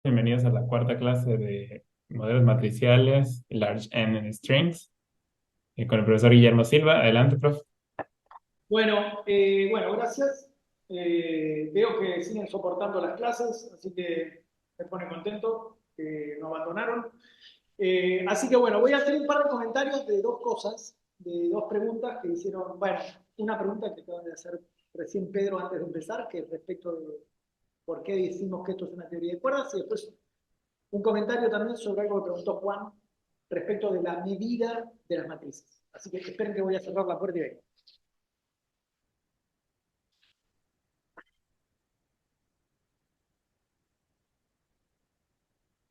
Bienvenidos a la cuarta clase de modelos matriciales, Large N en Strings, con el profesor Guillermo Silva. Adelante, profe. Bueno, gracias. Veo que siguen soportando las clases, así que me pone contento que no abandonaron. Así que bueno, voy a hacer un par de comentarios de dos cosas, de dos preguntas que hicieron. Bueno, una pregunta que acaba de hacer recién Pedro antes de empezar, que es respecto de por qué decimos que esto es una teoría de cuerdas, y después un comentario también sobre algo que preguntó Juan respecto de la medida de las matrices. Así que esperen que voy a cerrar la puerta y vengo.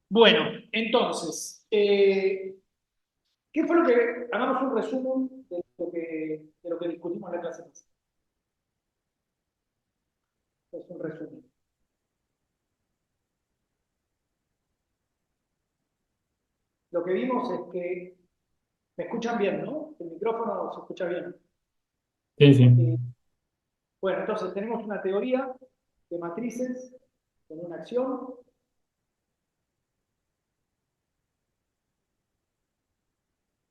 Bueno, entonces, ¿qué fue lo que, hagamos un resumen de lo que discutimos en la clase pasada? Es un resumen. Lo que vimos es que me escuchan bien, ¿no? El micrófono se escucha bien. Sí, sí. Eh, bueno, entonces tenemos una teoría de matrices con una acción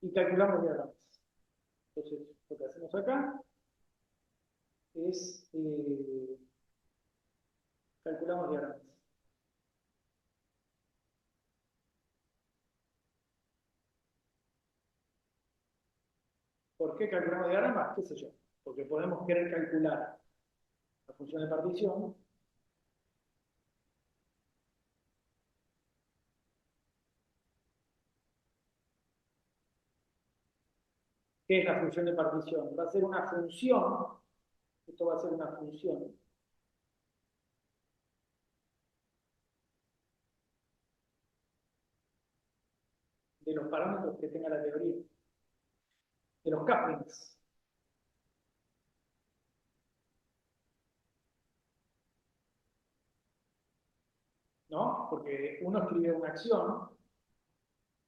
y calculamos diagramas. Entonces, lo que hacemos acá es calculamos diagramas. ¿Por qué calculamos diagramas? ¿Qué sé yo? Porque podemos querer calcular la función de partición. ¿Qué es la función de partición? Va a ser una función, esto va a ser una función de los parámetros que tenga la teoría, de los couplings, ¿no? Porque uno escribe una acción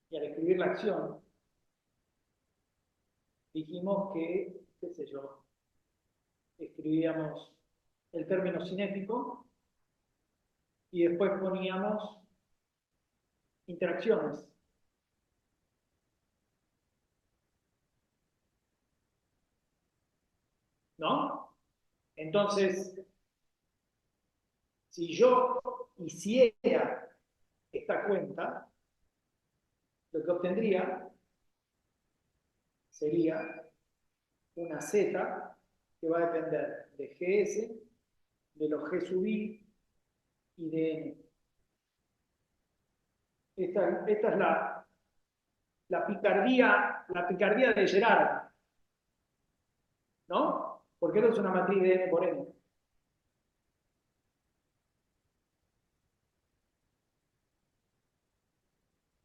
y al escribir la acción dijimos que, qué sé yo, escribíamos el término cinético y después poníamos interacciones, ¿no? Entonces, si yo hiciera esta cuenta, lo que obtendría sería una Z que va a depender de GS, de los G sub I y de N. Esta es la picardía de Gerard, ¿no? Porque esto es una matriz de N por N.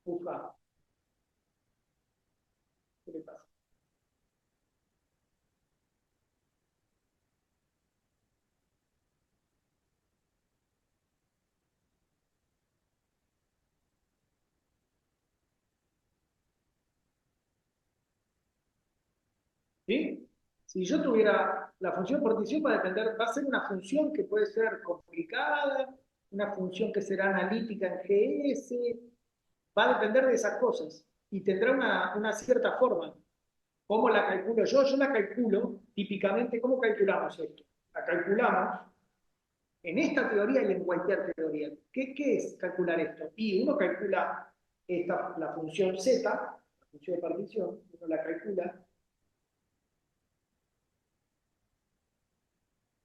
Ufa, ¿qué le pasa? ¿Sí? Si yo tuviera la función partición va a depender, va a ser una función que puede ser complicada, una función que será analítica en GS, va a depender de esas cosas y tendrá una cierta forma. ¿Cómo la calculo yo? Yo la calculo típicamente, ¿cómo calculamos esto? La calculamos en esta teoría y en cualquier teoría. ¿Qué es calcular esto? Y uno calcula la función z, la función de partición, uno la calcula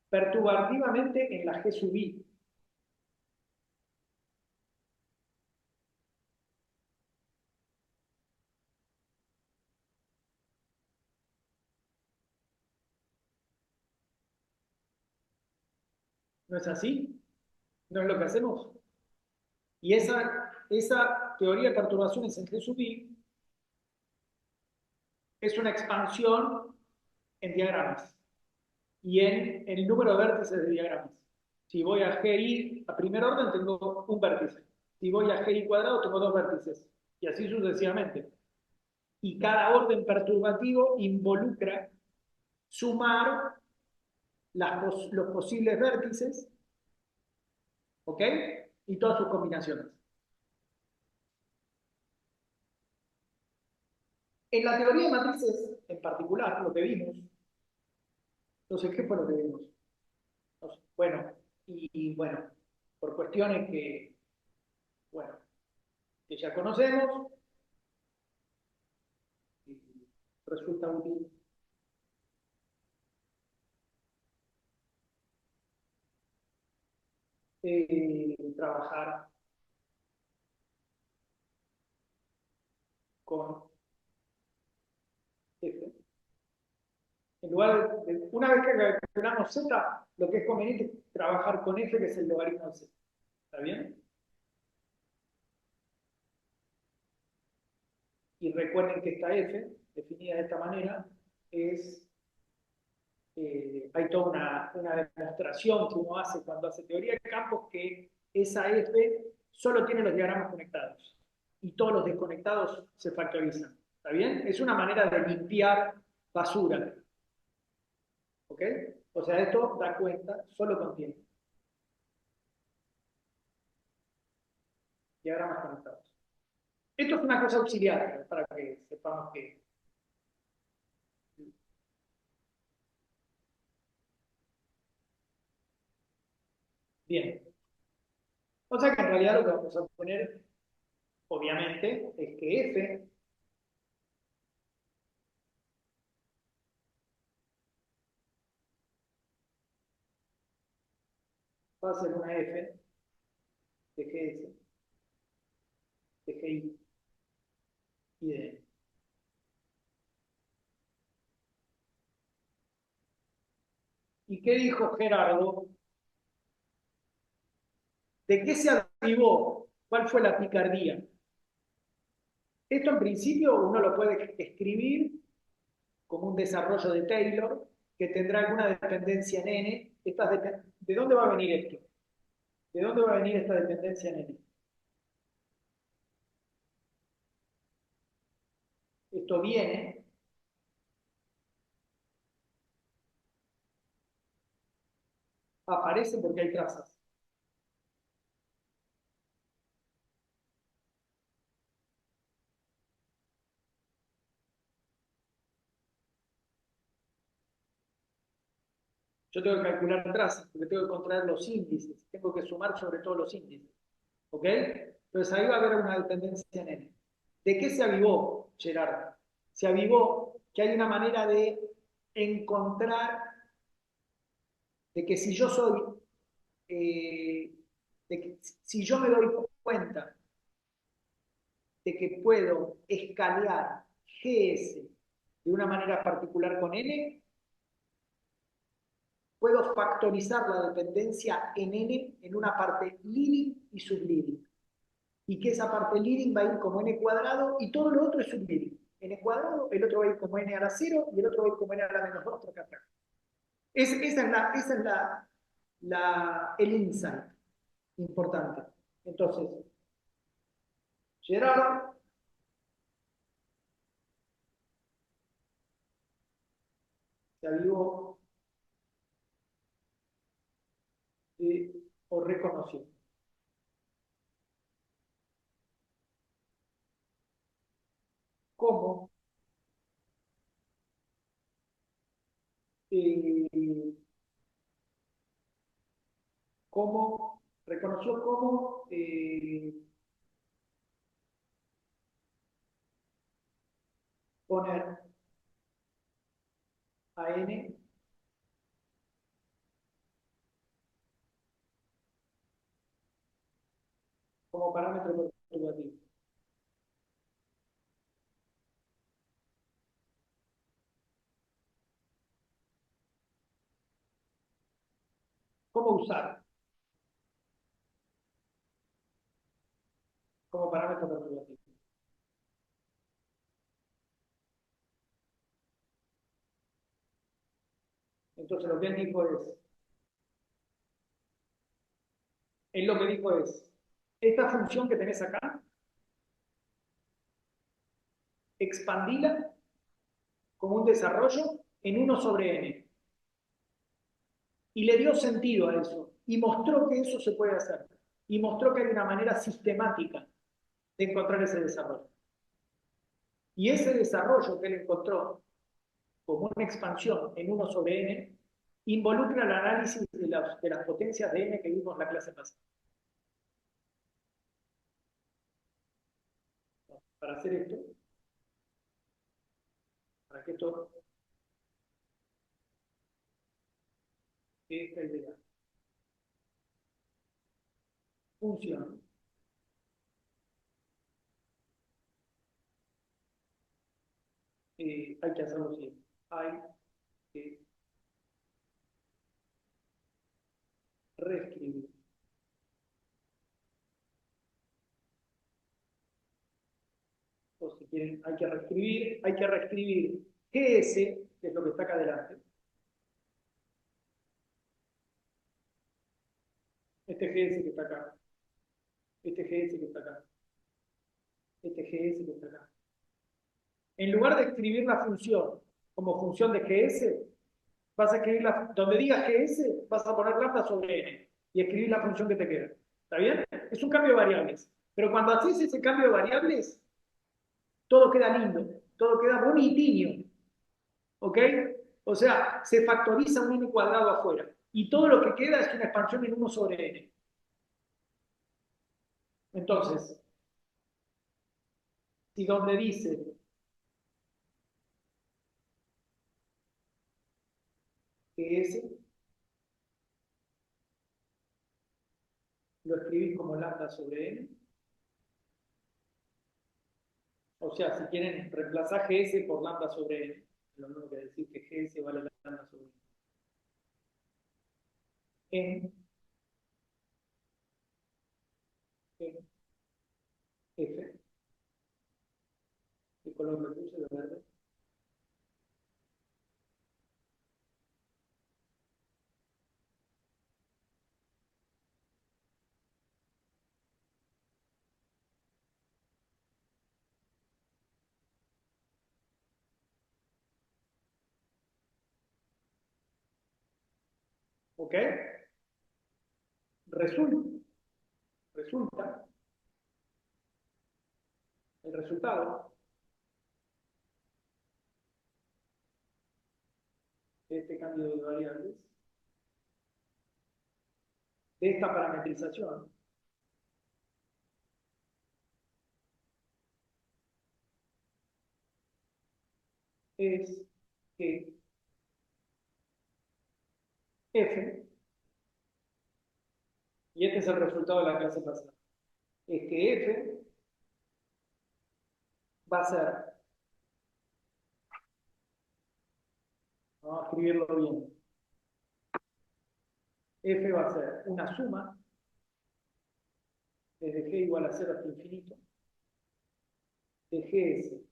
perturbativamente en la G sub I. ¿No es así? ¿No es lo que hacemos? Y esa teoría de perturbaciones en G sub I es una expansión en diagramas y en el número de vértices de diagramas. Si voy a GI a primer orden, tengo un vértice. Si voy a GI cuadrado, tengo dos vértices. Y así sucesivamente. Y cada orden perturbativo involucra sumar los posibles vértices, ¿ok? Y todas sus combinaciones. En la teoría de matrices, en particular, lo que vimos, entonces, ¿qué fue lo que vimos? Bueno, bueno, por cuestiones bueno, que ya conocemos, resulta útil trabajar con F. En lugar una vez que calculamos Z, lo que es conveniente es trabajar con F, que es el logaritmo de Z. ¿Está bien? Y recuerden que esta F, definida de esta manera, hay toda una demostración que uno hace cuando hace teoría de campos, que esa F solo tiene los diagramas conectados y todos los desconectados se factorizan. ¿Está bien? Es una manera de limpiar basura. ¿Ok? O sea, esto da cuenta, solo contiene diagramas conectados. Esto es una cosa auxiliar, para que sepamos que... Bien. O sea que en realidad lo que vamos a obtener, obviamente, es que F va a ser una F de GS, de GI y de N. ¿Y qué dijo Gerardo? ¿De qué se avivó? ¿Cuál fue la picardía? Esto en principio uno lo puede escribir como un desarrollo de Taylor que tendrá alguna dependencia en N. ¿De dónde va a venir esto? ¿De dónde va a venir esta dependencia en N? Esto viene, aparece porque hay trazas. Yo tengo que calcular trazas porque tengo que encontrar los índices, tengo que sumar sobre todo los índices. ¿Ok? Entonces ahí va a haber una dependencia en N. ¿De qué se avivó, Gerardo? Se avivó que hay una manera de encontrar, de que si yo soy, de que si yo me doy cuenta de que puedo escanear GS de una manera particular con N, puedo factorizar la dependencia en N en una parte leading y subleading. Y que esa parte leading va a ir como n cuadrado y todo lo otro es subleading. N cuadrado, el otro va a ir como n a la 0 y el otro va a ir como n a la menos 2, acá. Esa es el insight importante. Entonces, Gerard se avivó o reconoció cómo, eh, reconoció cómo poner a n como parámetro perturbativo. ¿Cómo usar como parámetro perturbativo? Entonces lo que él lo que dijo es, esta función que tenés acá, expandila como un desarrollo en 1/n. Y le dio sentido a eso. Y mostró que eso se puede hacer. Y mostró que hay una manera sistemática de encontrar ese desarrollo. Y ese desarrollo que él encontró como una expansión en 1/n involucra el análisis de las potencias de n que vimos en la clase pasada. Para hacer esto, para que esto, esta idea funcione, hay que hacerlo así. Hay que reescribir. O si quieren, hay que reescribir GS, que es lo que está acá adelante. Este GS que está acá. Este GS que está acá. Este GS que está acá. En lugar de escribir la función como función de GS, vas a escribir donde diga GS, vas a poner lambda sobre n y escribir la función que te queda. ¿Está bien? Es un cambio de variables. Pero cuando haces ese cambio de variables, todo queda lindo, todo queda bonitinho. ¿Ok? O sea, se factoriza un n cuadrado afuera. Y todo lo que queda es una expansión en 1/n. Entonces, si donde dice que S lo escribís como lambda sobre n, o sea, si quieren reemplazar GS por lambda sobre n, lo mismo que decir que GS vale lambda sobre n, en F, el color le puse de verde, ¿ok? Resulta, resulta el resultado de este cambio de variables, de esta parametrización, es que F, y este es el resultado de la clase pasada, es que F va a ser, vamos a escribirlo bien, F va a ser una suma desde G igual a 0 hasta infinito de GS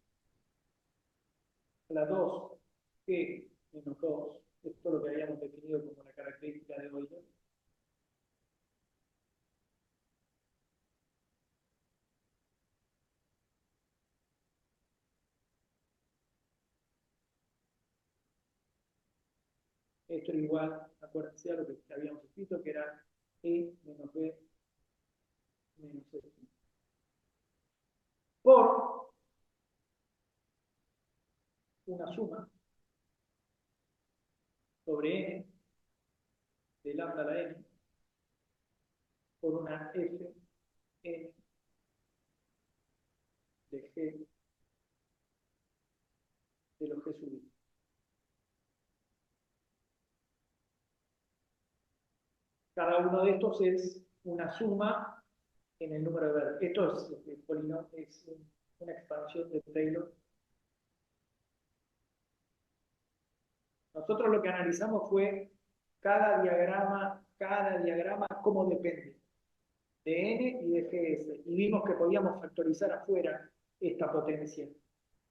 a la 2G menos 2, esto es lo que habíamos definido como la característica de Euler, esto es igual, acuérdense a lo que habíamos escrito, que era E menos B menos C. Por una suma sobre n de lambda a la n por una f n de g de los g sub i. Cada uno de estos es una suma en el número de Verdi. Esto es, es una expansión de Taylor. Nosotros lo que analizamos fue cada diagrama, cómo depende de n y de gs. Y vimos que podíamos factorizar afuera esta potencia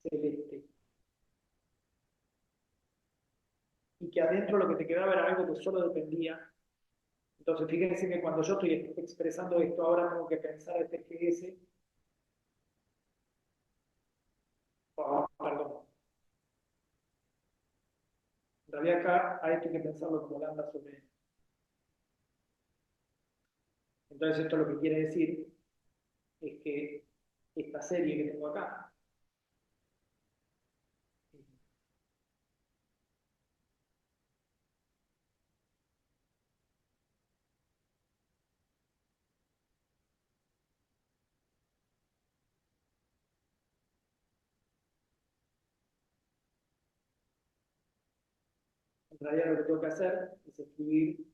celeste. Y que adentro lo que te quedaba era algo que solo dependía. Entonces, fíjense que cuando yo estoy expresando esto, ahora tengo que pensar este GS, perdón. En realidad acá hay que pensarlo como lambda sobre n. Entonces, esto lo que quiere decir es que esta serie que tengo acá En realidad lo que tengo que hacer es escribir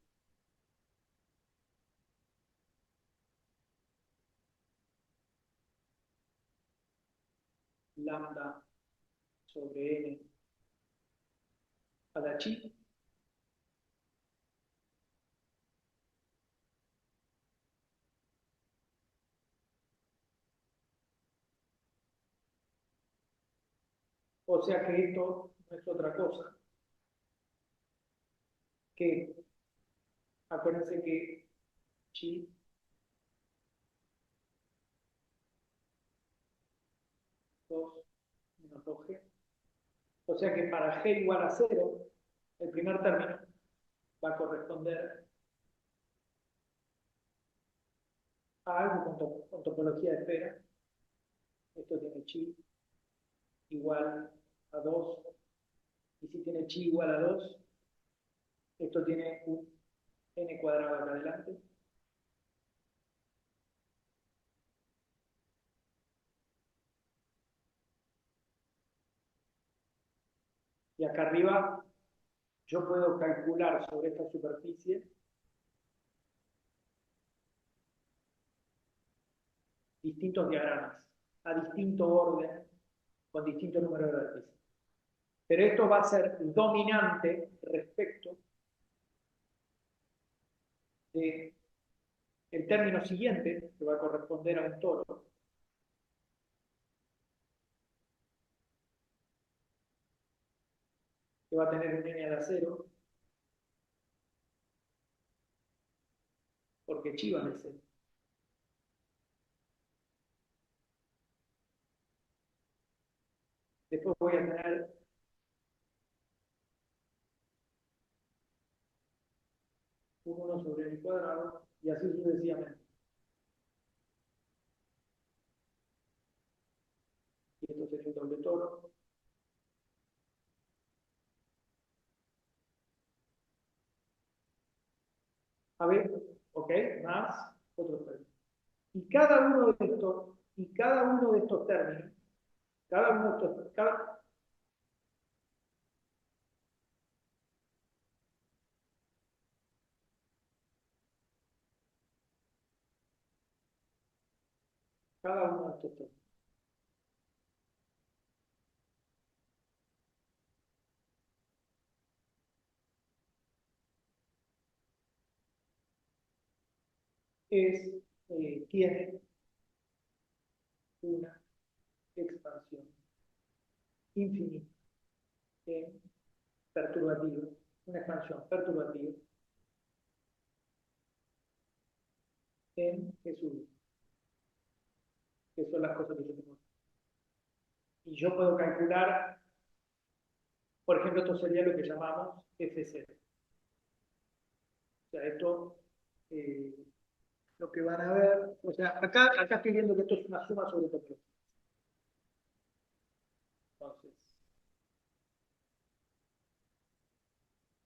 lambda sobre n a la chi, o sea que esto no es otra cosa que, acuérdense que chi 2 menos 2g, o sea que para g igual a 0, el primer término va a corresponder a algo con topología de esfera. Esto tiene chi igual a 2, y si tiene chi igual a 2, esto tiene un n cuadrado acá adelante. Y acá arriba yo puedo calcular sobre esta superficie distintos diagramas a distinto orden con distinto número de vértices. Pero esto va a ser dominante respecto de el término siguiente, que va a corresponder a un toro, que va a tener un n a la 0, porque chi vale 0. Después voy a tener un 1 sobre n cuadrado, y así sucesivamente. Y esto sería un doble toro. A ver, ok, más otro término. Y cada uno de estos términos, cada uno de estos, cada uno de estos términos es, tiene una expansión infinita en perturbativo, una expansión perturbativa en Jesús, que son las cosas que yo tengo. Y yo puedo calcular, por ejemplo, esto sería lo que llamamos F0. O sea, esto, eh, lo que van a ver, o sea, acá estoy viendo que esto es una suma sobre topología.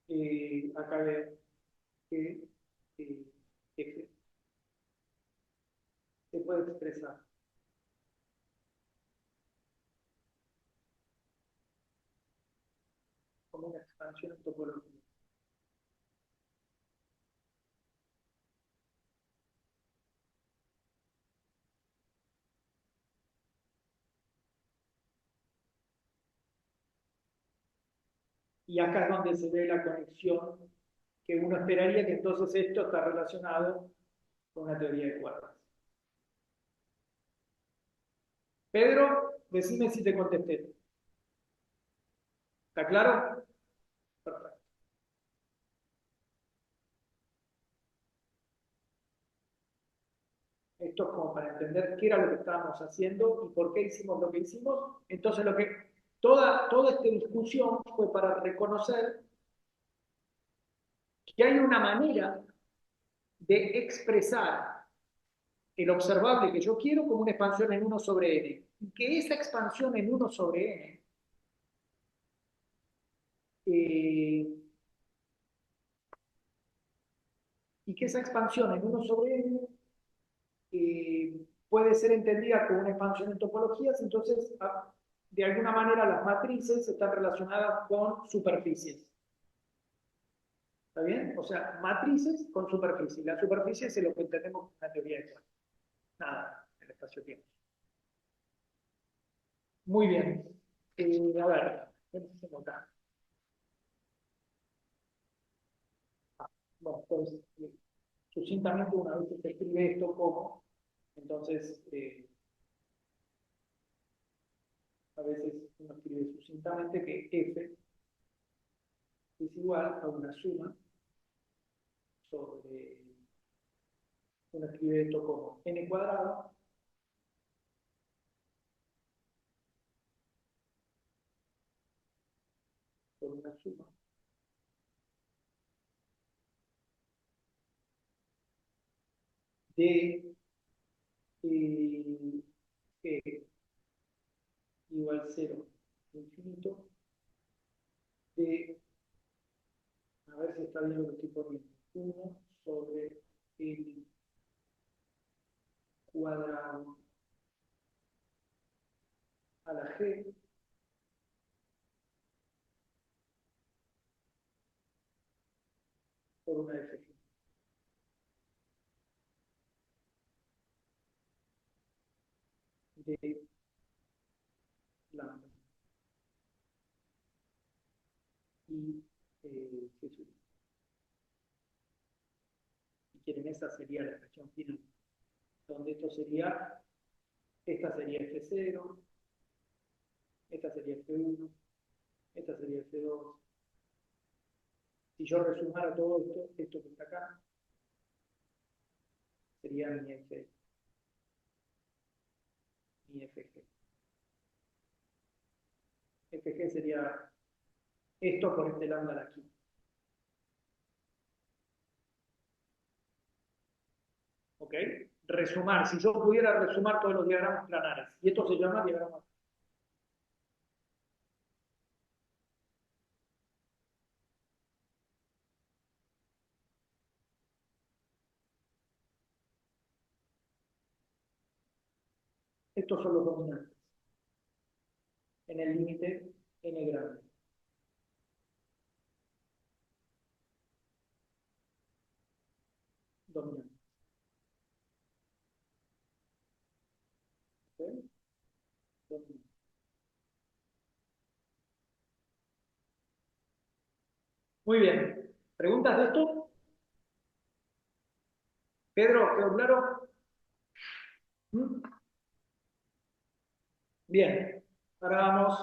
Entonces, acá veo que eh, F se puede expresar como una expansión en topología. Y acá es donde se ve la conexión que uno esperaría que entonces esto está relacionado con una teoría de cuerdas. Pedro, decime si te contesté. ¿Está claro? Perfecto. Esto es como para entender qué era lo que estábamos haciendo y por qué hicimos lo que hicimos. Entonces, toda esta discusión fue para reconocer que hay una manera de expresar el observable que yo quiero como una expansión en 1 sobre n. Y que esa expansión en 1 sobre n eh, y que esa expansión en 1 sobre n puede ser entendida como una expansión en topologías, entonces de alguna manera las matrices están relacionadas con superficies. ¿Está bien? O sea, matrices con superficie. La superficie es lo que entendemos como una teoría de cuerdas. Nada, el espacio-tiempo. Muy bien. A ver, ¿qué hacemos acá? Bueno, pues, sucintamente una vez que se escribe esto como, entonces, a veces uno escribe sucintamente que F es igual a una suma sobre, uno escribe esto como n cuadrado sobre una suma de G igual 0 infinito de, a ver si está bien lo que estoy poniendo, 1 sobre n cuadrado a la G por una FG de lambda y G. Si quieren, esa sería la expresión final, donde esto sería, esta sería F0, esta sería F1, esta sería F2. Si yo resumara todo esto, esto que está acá, sería mi FG. FG sería esto por este lambda de aquí. ¿Ok? Resumar, si yo pudiera resumar todos los diagramas planares, y esto se llama diagrama. Estos son los dominantes, en el límite n grande. Dominantes. ¿Ok? Dominantes. Muy bien. ¿Preguntas de esto? Pedro, ¿quedó claro? ¿Mm? Bien. Ahora vamos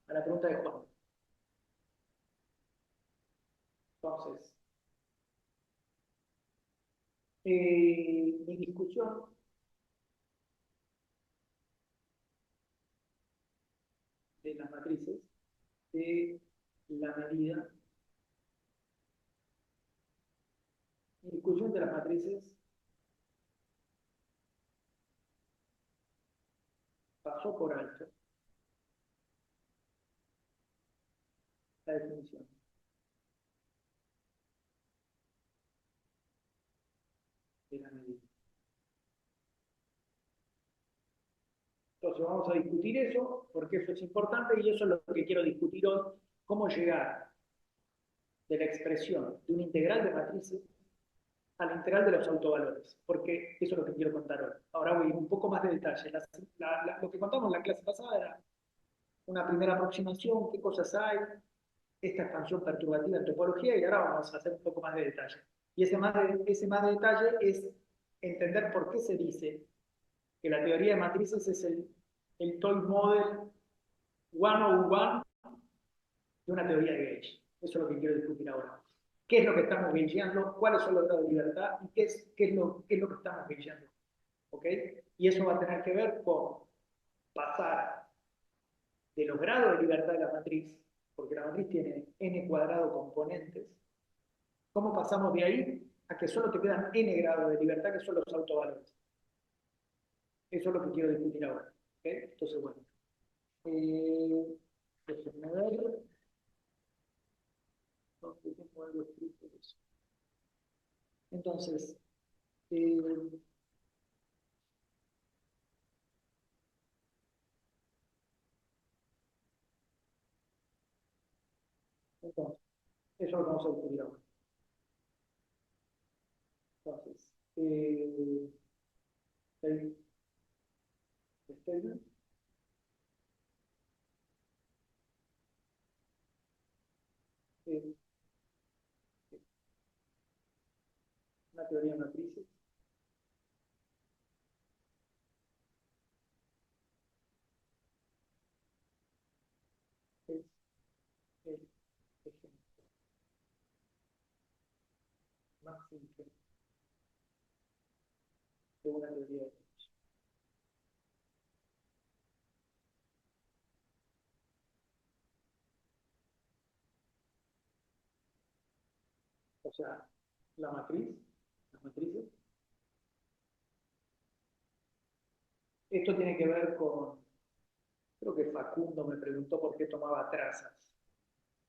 a la pregunta de Juan. Entonces, mi discusión de las matrices, de la medida, mi discusión de las matrices pasó por alto la definición de la medida. Entonces vamos a discutir eso, porque eso es importante y eso es lo que quiero discutir hoy, cómo llegar de la expresión de un integral de matrices a la integral de los autovalores, porque eso es lo que quiero contar hoy. Ahora voy a ir un poco más de detalle. Lo que contamos en la clase pasada era una primera aproximación, qué cosas hay, esta expansión perturbativa en topología, y ahora vamos a hacer un poco más de detalle. Y ese más de detalle es entender por qué se dice que la teoría de matrices es el toy model 101 de una teoría de Gauge. Eso es lo que quiero discutir ahora. ¿Qué es lo que estamos gageando? ¿Cuáles son los grados de libertad? ¿Y qué es lo que estamos gageando? ¿Ok? Y eso va a tener que ver con pasar de los grados de libertad de la matriz, porque la matriz tiene n cuadrado componentes. ¿Cómo pasamos de ahí a que solo te quedan n grados de libertad, que son los autovalores? Eso es lo que quiero discutir ahora. ¿Ok? Entonces, bueno. Déjenme ver. No tengo algo escrito de eso. Entonces, eh, entonces, eso es lo que vamos a discutir ahora. eh, el statement, eh, una teoría de matrices, es el ejemplo más simple de una teoría de matrices. O sea, la matriz, las matrices, esto tiene que ver con, creo que Facundo me preguntó por qué tomaba trazas.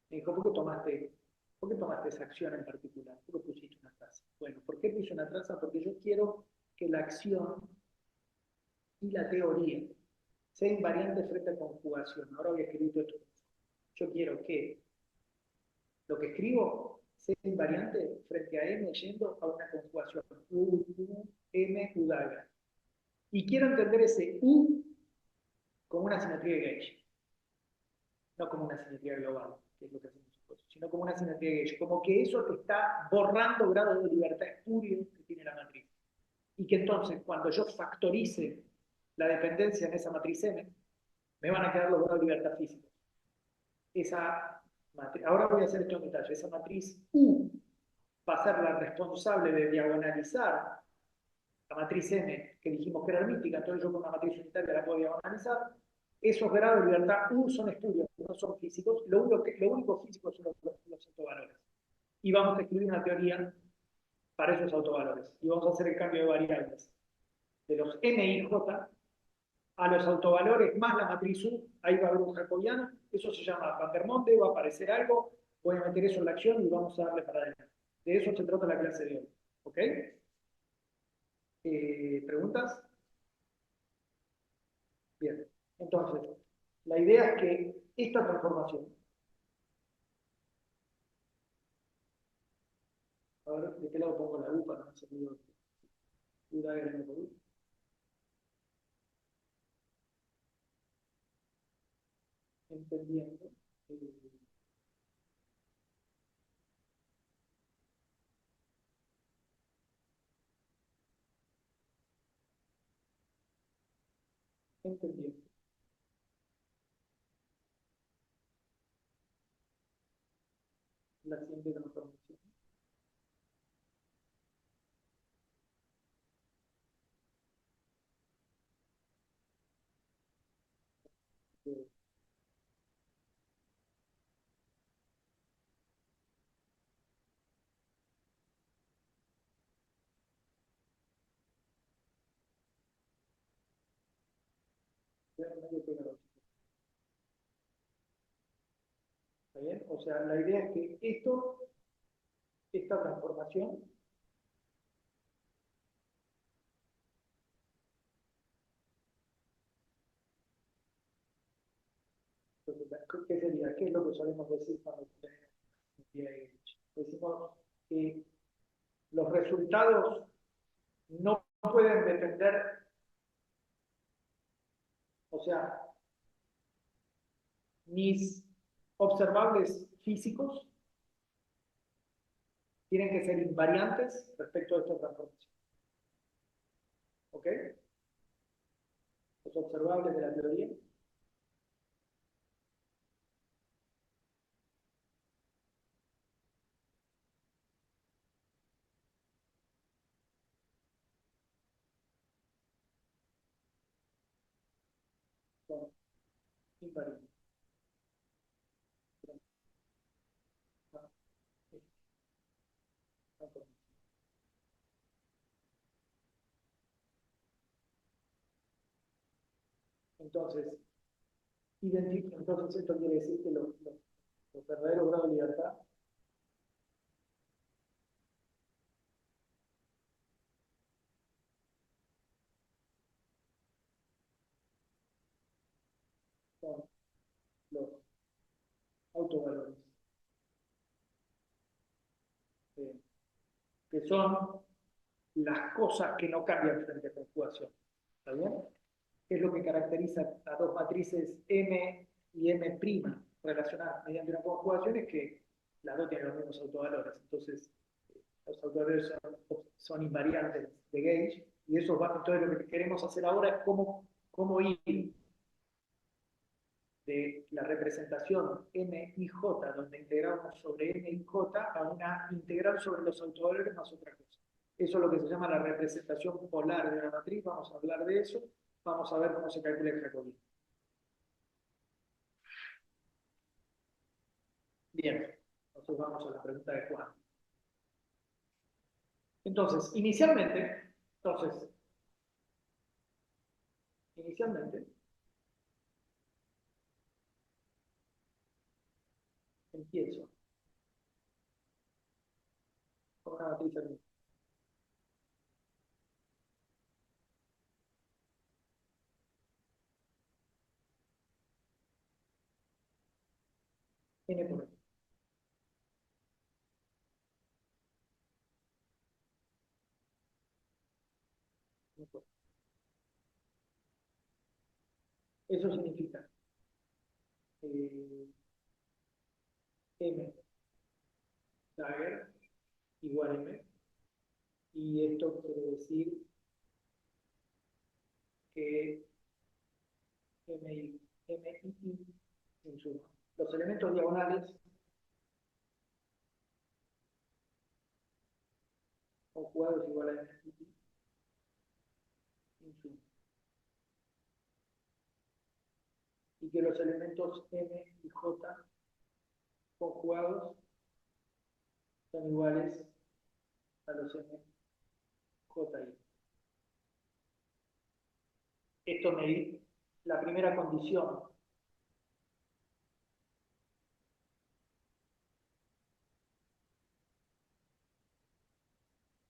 Me dijo, por qué tomaste esa acción en particular? ¿Por qué pusiste una traza? Bueno, ¿por qué puse una traza? Porque yo quiero que la acción y la teoría sea invariante frente a conjugación. Ahora voy a escribir todo esto. Yo quiero que lo que escribo sea invariante frente a M yendo a una conjugación. M, U, daga. Y quiero entender ese U como una simetría de Gauge, no como una simetría global, que es lo que hacemos nosotros, sino como una simetría de Gauge, como que eso te está borrando grados de libertad espurio que tiene la matriz. Y que entonces, cuando yo factorice la dependencia en esa matriz M, me van a quedar los grados de libertad física. Esa matriz, ahora voy a hacer esto en detalle, esa matriz U va a ser la responsable de diagonalizar la matriz M, que dijimos que era hermítica, entonces yo con una matriz unitaria la puedo diagonalizar. Esos grados de libertad U son espurios, no son físicos. Lo único físico son los autovalores. Y vamos a escribir una teoría para esos autovalores. Y vamos a hacer el cambio de variables de los M y J a los autovalores más la matriz U. Ahí va a haber un jacobiano. Eso se llama Van der Monde, va a aparecer algo. Voy a meter eso en la acción y vamos a darle para adelante. De eso se trata la clase de hoy. ¿Ok? ¿Preguntas? Bien. Entonces, la idea es que esta transformación, a ver, ¿de qué lado pongo la U para no hacer ruido? U da grande por U. Entendiendo. Entendiendo la siguiente transformación. ¿Está bien? O sea, la idea es que esta transformación, ¿qué sería? ¿Qué es lo que solemos decir cuando tenemos? Decimos que los resultados no pueden depender, o sea, mis observables físicos tienen que ser invariantes respecto a esta transformación. ¿Ok? Los observables de la teoría son invariantes. Entonces, entonces esto quiere decir que los verdaderos grados de libertad son los autovalores, eh, que son las cosas que no cambian frente a conjugación. ¿Está bien? ¿Qué es lo que caracteriza a dos matrices M y M' relacionadas mediante una conjugación? Es que las dos tienen los mismos autovalores. Entonces, los autovalores son invariantes de Gauge, y eso va, entonces lo que queremos hacer ahora es cómo ir de la representación MIJ, donde integramos sobre MIJ, a una integral sobre los autovalores más otra cosa. Eso es lo que se llama la representación polar de una matriz. Vamos a hablar de eso. Vamos a ver cómo se calcula el jacobiano. Bien, entonces vamos a la pregunta de Juan. Entonces, inicialmente, empiezo con una matriz n por n. Eso significa m dagger igual m, y esto quiere decir que MI en suma. Los elementos diagonales conjugados igual a MI en suma. Y que los elementos M y J conjugados son iguales a los M, J y. Esto me dice la primera condición.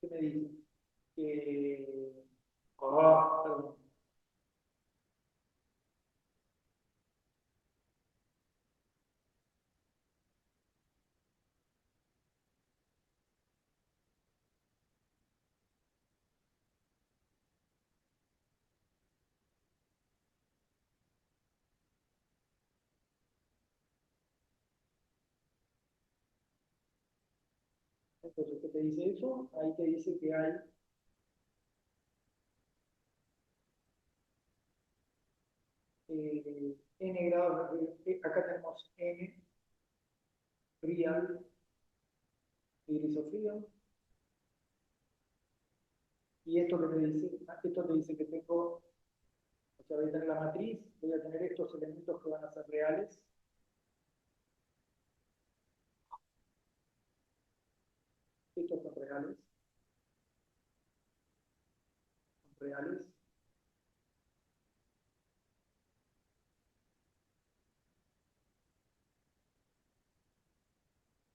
¿Qué me dice? Perdón. Entonces, ¿qué te dice eso? Ahí te dice que hay n grados, acá tenemos n real degrees of freedom, y esto que te dice, esto te dice que tengo, o sea, voy a tener la matriz, voy a tener estos elementos que van a ser reales. Estos son reales,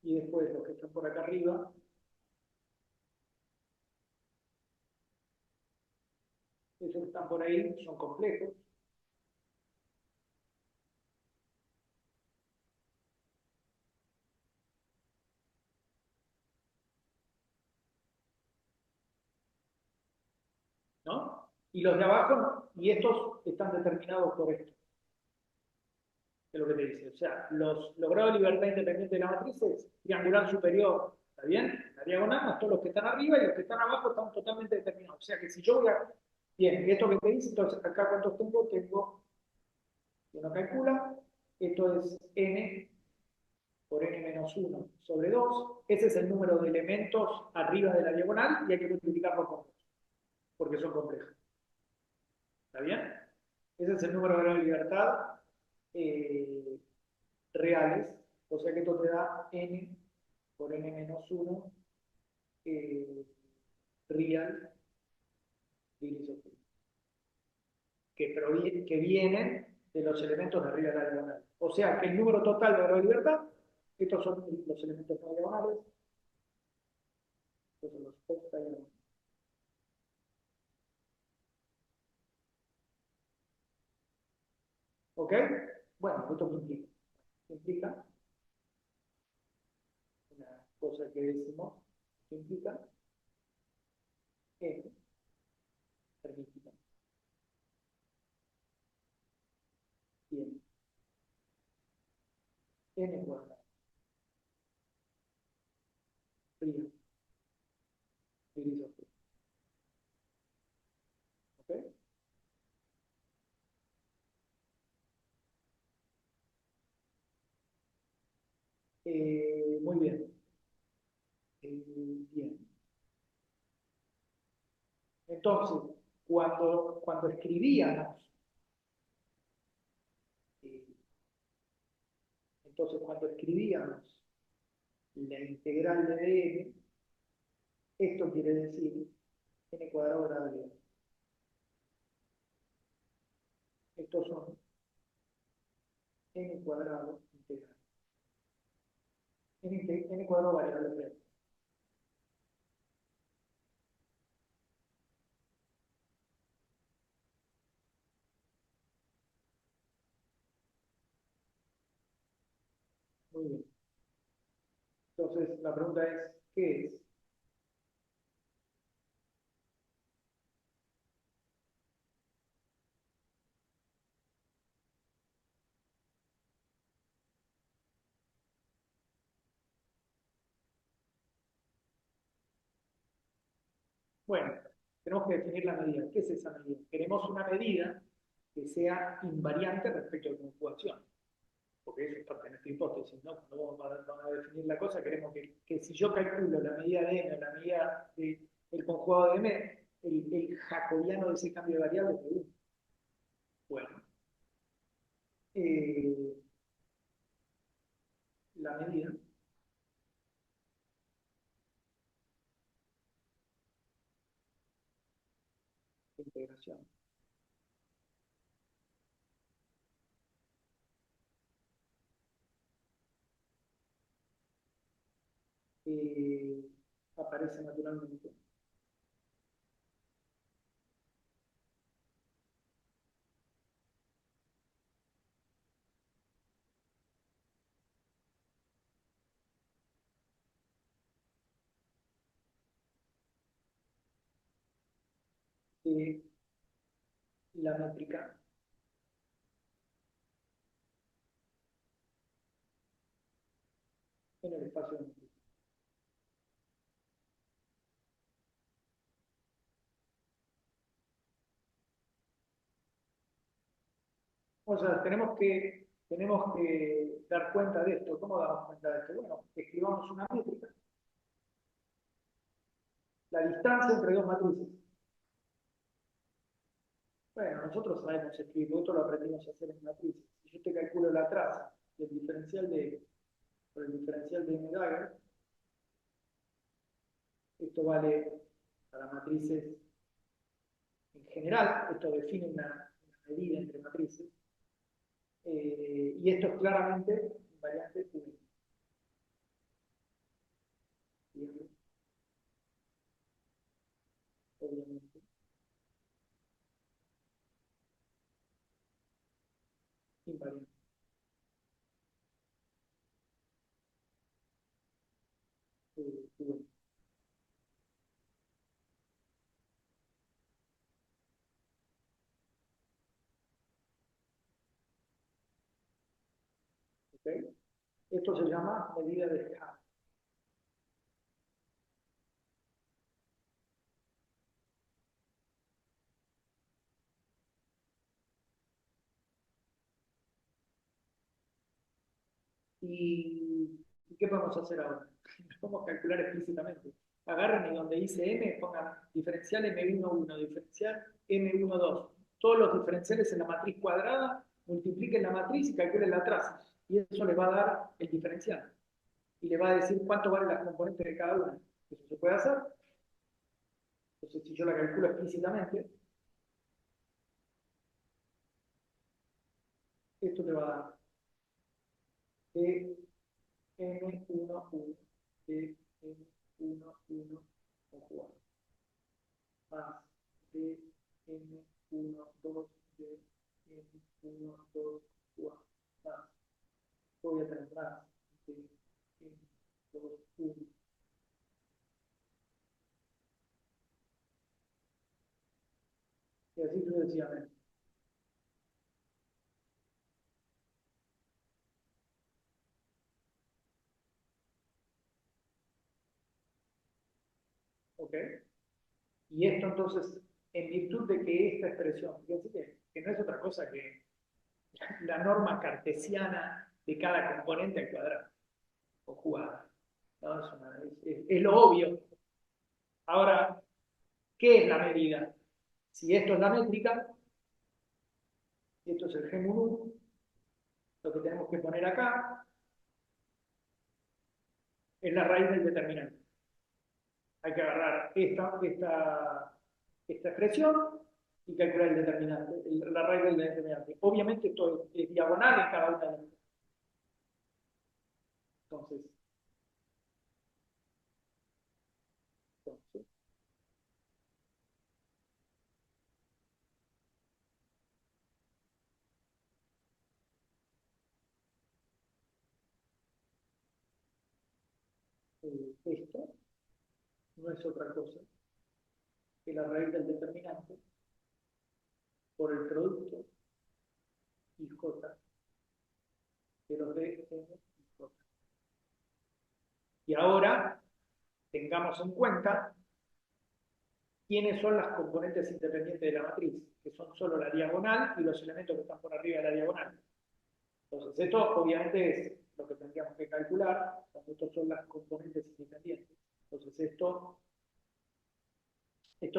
y después los que están por acá arriba, esos que están por ahí son complejos, ¿no? Y los de abajo, no, y estos están determinados por esto, que es lo que te dice. O sea, los grados de libertad independiente de la matriz es triangular superior, ¿está bien? La diagonal más todos los que están arriba, y los que están abajo están totalmente determinados. O sea que si yo voy a... Bien, esto que te dice, entonces acá cuántos tengo, si uno calcula, esto es n por n menos 1 sobre 2. Ese es el número de elementos arriba de la diagonal, y hay que multiplicarlo con 2, porque son complejos. ¿Está bien? Ese es el número de la libertad eh, reales, o sea que esto te da n por n menos 1 real degrees of que vienen de los elementos de arriba de la diagonal. O sea que el número total de la libertad, estos son los elementos no diagonales, estos son los octagonales. ¿Ok? Bueno, ¿esto qué implica? Implica una cosa que decimos, que implica n, permítame, bien, n cuadrado, frío, dividido, ¿ok? Muy bien, bien. Entonces, cuando escribíamos, eh, cuando escribíamos la integral de dn, esto quiere decir n cuadrado grado de n. Estos son n cuadrado integral. N cuadrado variable real. Muy bien. Entonces, la pregunta es, ¿qué es? Bueno, tenemos que definir la medida. ¿Qué es esa medida? Queremos una medida que sea invariante respecto a la conjugación, porque eso es parte de nuestra hipótesis, ¿no? Cuando vamos a definir la cosa, queremos que si yo calculo la medida de n o la medida del conjugado de m, el jacobiano de ese cambio de variable es de 1. Bueno, eh, la medida de integración eh, aparece naturalmente de la métrica en el espacio de métrica. O sea, tenemos que dar cuenta de esto. ¿Cómo damos cuenta de esto? Bueno, escribamos una métrica, la distancia entre dos matrices. Bueno, nosotros sabemos escribir, esto lo aprendimos a hacer en matrices. Si yo te calculo la traza del diferencial por el diferencial de M-Dagger, esto vale para matrices en general, esto define una medida entre matrices, y esto es claramente invariante única. Obviamente, invariante única. ¿Okay? Esto se llama medida de escala. ¿Y qué podemos hacer ahora? Podemos calcular explícitamente. Agarren y donde dice m, pongan diferencial m1,1, diferencial m1,2. Todos los diferenciales en la matriz cuadrada, multipliquen la matriz y calculen la traza. Y eso le va a dar el diferencial. Y le va a decir cuánto valen las componentes de cada una. Eso se puede hacer. Entonces, si yo la calculo explícitamente, esto te va a dar m1,1 de m1,1 conjugado más de m1,2 de m1,2 conjugado más, voy a tener más de m2,1 así sucesivamente. ¿Ok? Y esto entonces, en virtud de que esta expresión, fíjense que no es otra cosa que la norma cartesiana de cada componente al cuadrado, o jugada. ¿No? Es lo obvio. Ahora, ¿qué es la medida? Si esto es la métrica, esto es el G-1, lo que tenemos que poner acá es la raíz del determinante. Hay que agarrar esta expresión y calcular el determinante, la raíz del determinante. Obviamente esto es diagonal en cada una de las. Entonces, entonces esto no es otra cosa que la raíz del determinante por el producto y j de los de n y j. Y ahora tengamos en cuenta quiénes son las componentes independientes de la matriz, que son solo la diagonal y los elementos que están por arriba de la diagonal. Entonces, esto obviamente es lo que tendríamos que calcular cuando estos son las componentes independientes. Entonces, esto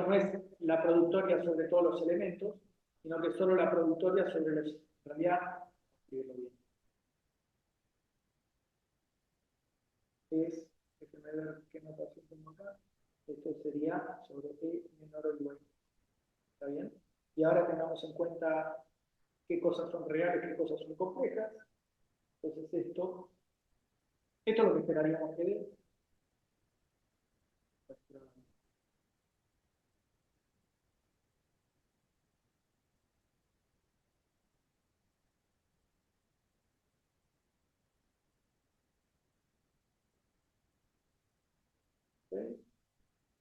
no es la productoria sobre todos los elementos, sino que es solo la productoria sobre los. En realidad, escribirlo bien. Déjenme ver qué notación tengo acá. Esto sería sobre E menor o igual. ¿Está bien? Y ahora tengamos en cuenta qué cosas son reales, qué cosas son complejas. Entonces esto es lo que esperaríamos que dé.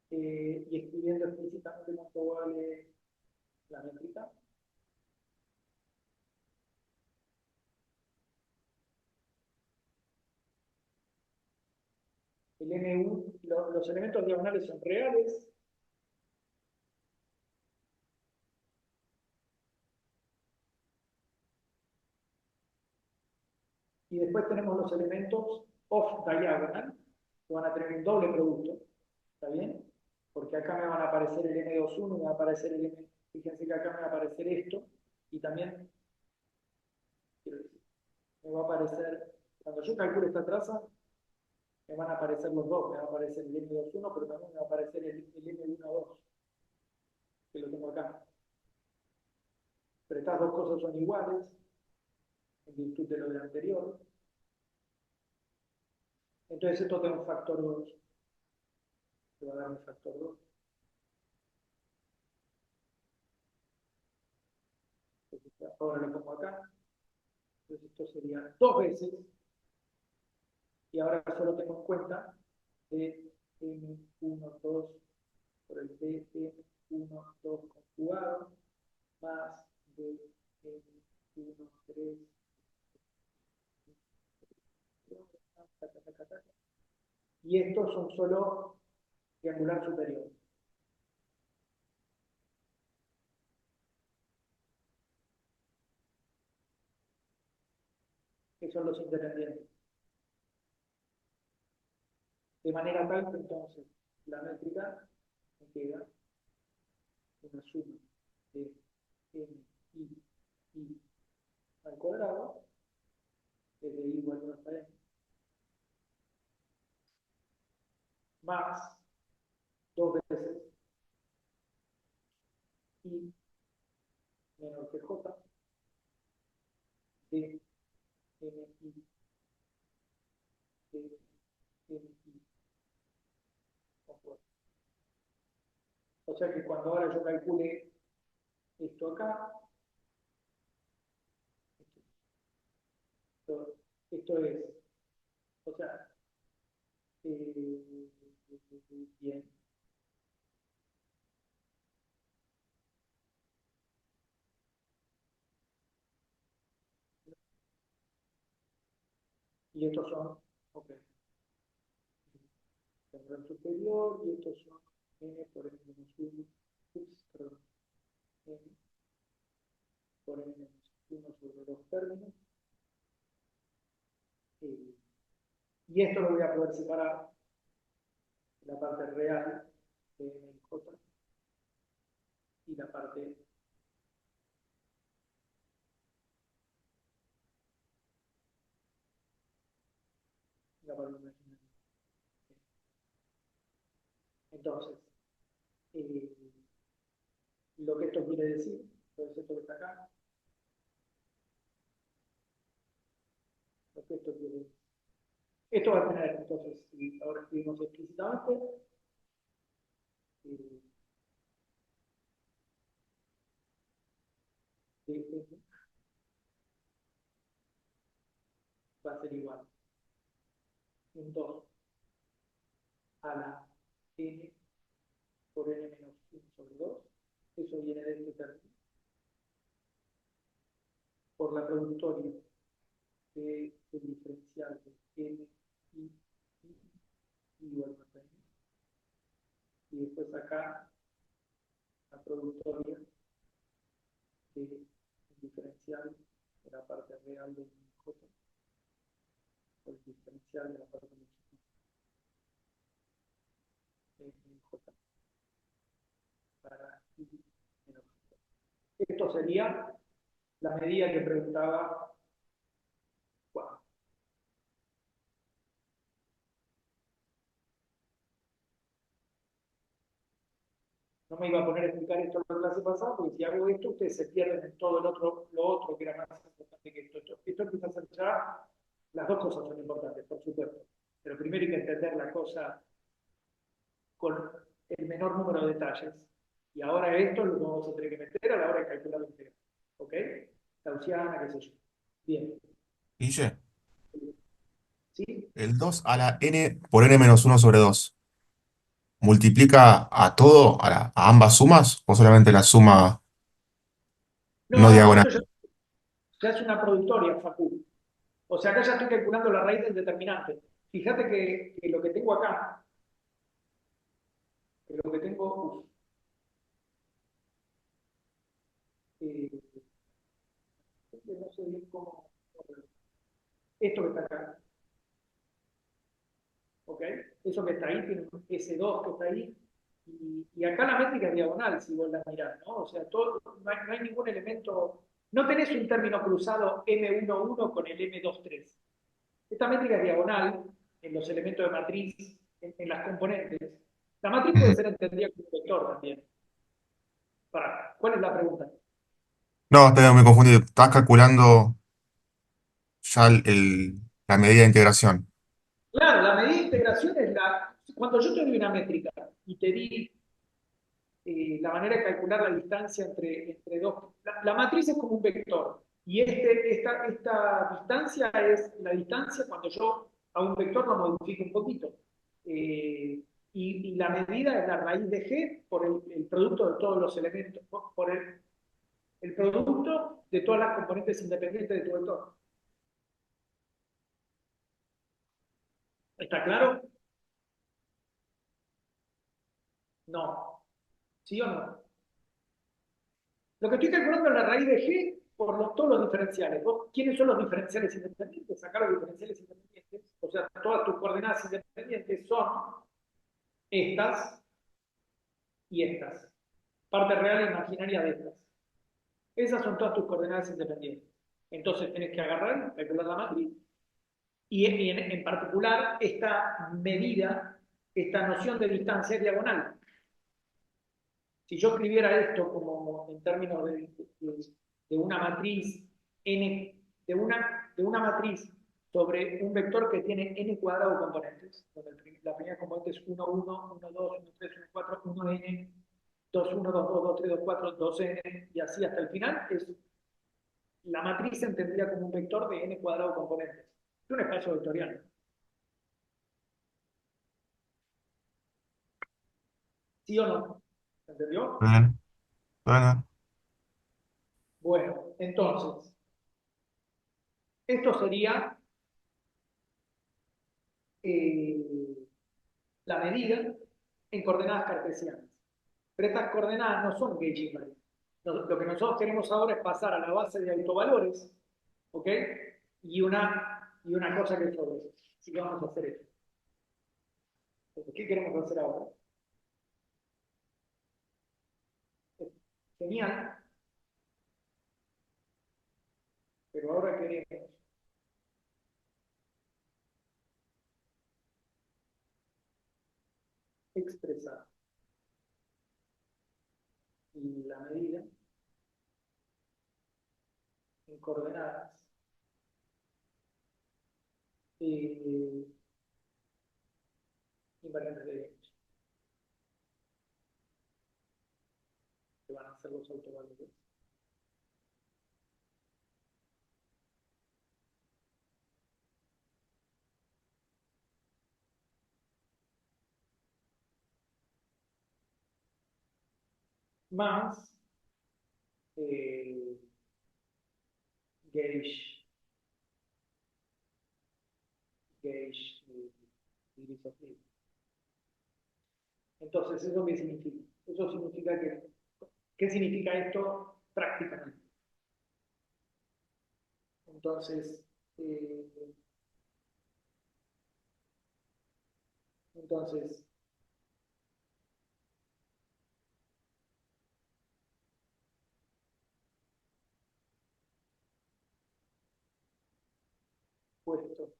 Y escribiendo explícitamente cuánto vale la métrica. El MU, los elementos diagonales son reales. Y después tenemos los elementos off diagonal, que van a tener un doble producto. ¿Está bien? Porque acá me van a aparecer el M21 y me va a aparecer el M. Fíjense que acá me va a aparecer esto. Y también, quiero decir, me va a aparecer, cuando yo calcule esta traza, me van a aparecer los dos. Me va a aparecer el M21, pero también me va a aparecer el M12, que lo tengo acá. Pero estas dos cosas son iguales, en virtud de lo del anterior. Entonces esto tiene un factor 2. Se va a dar un factor 2. Entonces, ahora lo pongo acá. Entonces esto sería 2 veces. Y ahora solo tengo en cuenta M12 por el DM12 conjugado más DM13. Y estos son solo triangular superior. Que son los independientes. De manera tal que entonces la métrica me queda una suma de m i al cuadrado, que es de i igual a 1 hasta n, más 2 veces i menor que j de mi de mi compuesto. O sea que cuando ahora yo calcule esto acá, esto es, o sea, bien, Y estos son, ok, el superior, y estos son n por n menos 1, ups, perdón, n por n menos 1 sobre dos términos. eh, y esto lo voy a poder separar la parte real de n y j y la parte imaginaria. Entonces, eh, lo que esto quiere decir, entonces esto que está acá, lo que esto quiere decir. Esto va a tener, entonces, si ahora escribimos explícitamente, eh, va a ser igual en 2 a la n por n menos 1 sobre 2, eso viene de este término, por la productoria del diferencial de n y igual a n, y después acá la productoria del diferencial de la parte real de j por el diferencial de la parte de j para i menos j. Esto sería la medida que preguntaba Juan. No me iba a poner a explicar esto en la clase pasada, porque si hago esto, ustedes se pierden en todo lo otro que era más importante que esto. Esto empieza a ser ya, las dos cosas son importantes, por supuesto. Pero primero hay que entender la cosa con el menor número de detalles. Y ahora esto lo vamos a tener que meter a la hora de calcular la integral. ¿Ok? Gaussiana, qué sé yo. Bien. Guille, ¿Sí? el 2 a la n por n menos 1 sobre 2 ¿multiplica a todo, a ambas sumas, o solamente la suma no No, diagonal? esto ya es una productoria, Facu. O sea, acá ya estoy calculando la raíz del determinante. Fíjate que lo que tengo acá, que lo que tengo, eh, no sé bien cómo, esto que está acá, ¿ok? Eso que está ahí tiene un S2 que está ahí, y acá la métrica es diagonal, si vos la mirás, ¿no? O sea, no hay ningún elemento, no tenés un término cruzado M11 con el M23. Esta métrica es diagonal en los elementos de matriz, en las componentes. La matriz puede Ujú. ser entendida como un vector también. ¿Cuál es la pregunta? No, me confundí. Estás calculando ya la medida de integración. Claro, la medida de integración es la. Cuando yo te doy una métrica y te di la manera de calcular la distancia entre dos. La matriz es como un vector. Y esta distancia es la distancia cuando yo a un vector lo modifico un poquito. Y la medida es la raíz de g por el producto de todos los elementos, por el producto de todas las componentes independientes de tu vector. ¿Está claro? No. ¿Sí o no? Lo que estoy calculando es la raíz de g por todos los diferenciales. ¿Quiénes son los diferenciales independientes? Sacar los diferenciales independientes. O sea, todas tus coordenadas independientes son estas y estas. Parte real e imaginaria de estas. Esas son todas tus coordenadas independientes. Entonces tenés que agarrar, calcular la matriz. Y en particular, esta medida, esta noción de distancia es diagonal. Si yo escribiera esto como en términos de una matriz n, de una matriz sobre un vector que tiene n cuadrado de componentes, donde la primera componente es 1, 1, 1, 2, 1, 3, 1, 4, 1n, 2, 1, 2, 2, 2, 3, 2, 4, 2n, y así hasta el final, la matriz se entendería como un vector de n cuadrado de componentes. Es un espacio vectorial. ¿Sí o no? ¿Entendió? Bien, bueno. Bueno, entonces, esto sería la medida en coordenadas cartesianas. Pero estas coordenadas no son gauge invariantes. Lo que nosotros queremos ahora es pasar a la base de autovalores, ¿ok? Y una cosa que sobre eso. Así que vamos a hacer esto. Entonces, ¿qué queremos hacer ahora? Genial, pero ahora queremos expresar la medida en coordenadas invariantes de gauge, que van a ser los autovalores. Más eh, gauge, gauge degrees of freedom. Entonces, ¿eso qué significa? Eso significa que, ¿qué significa esto prácticamente? Entonces, eh, entonces, puesto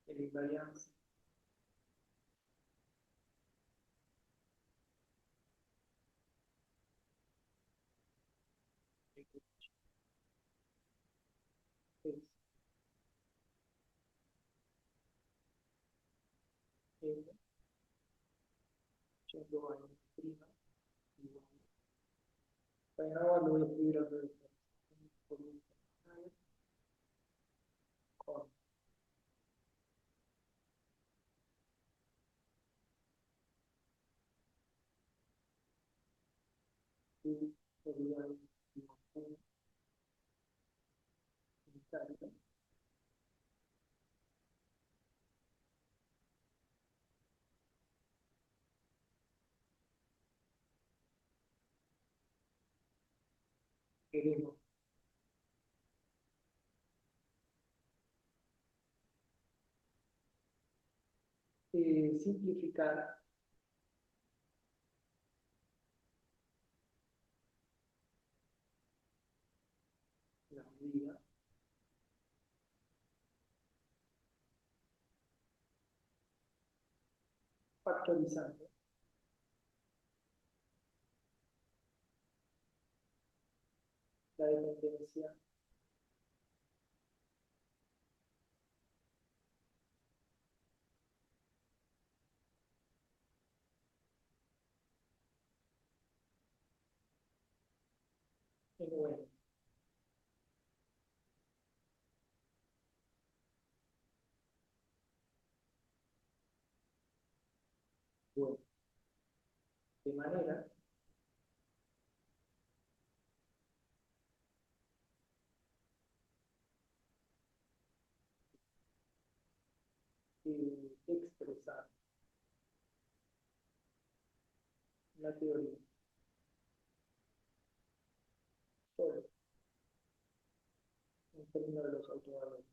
el invariance es L yendo a N prima igual. Bueno, ahora lo voy a escribir al revés. Por un con U igual a 1 unitario. Queremos simplificar la medida factorizando la dependencia en U. Bueno, de manera que expresar la teoría solo en términos de los autovalores.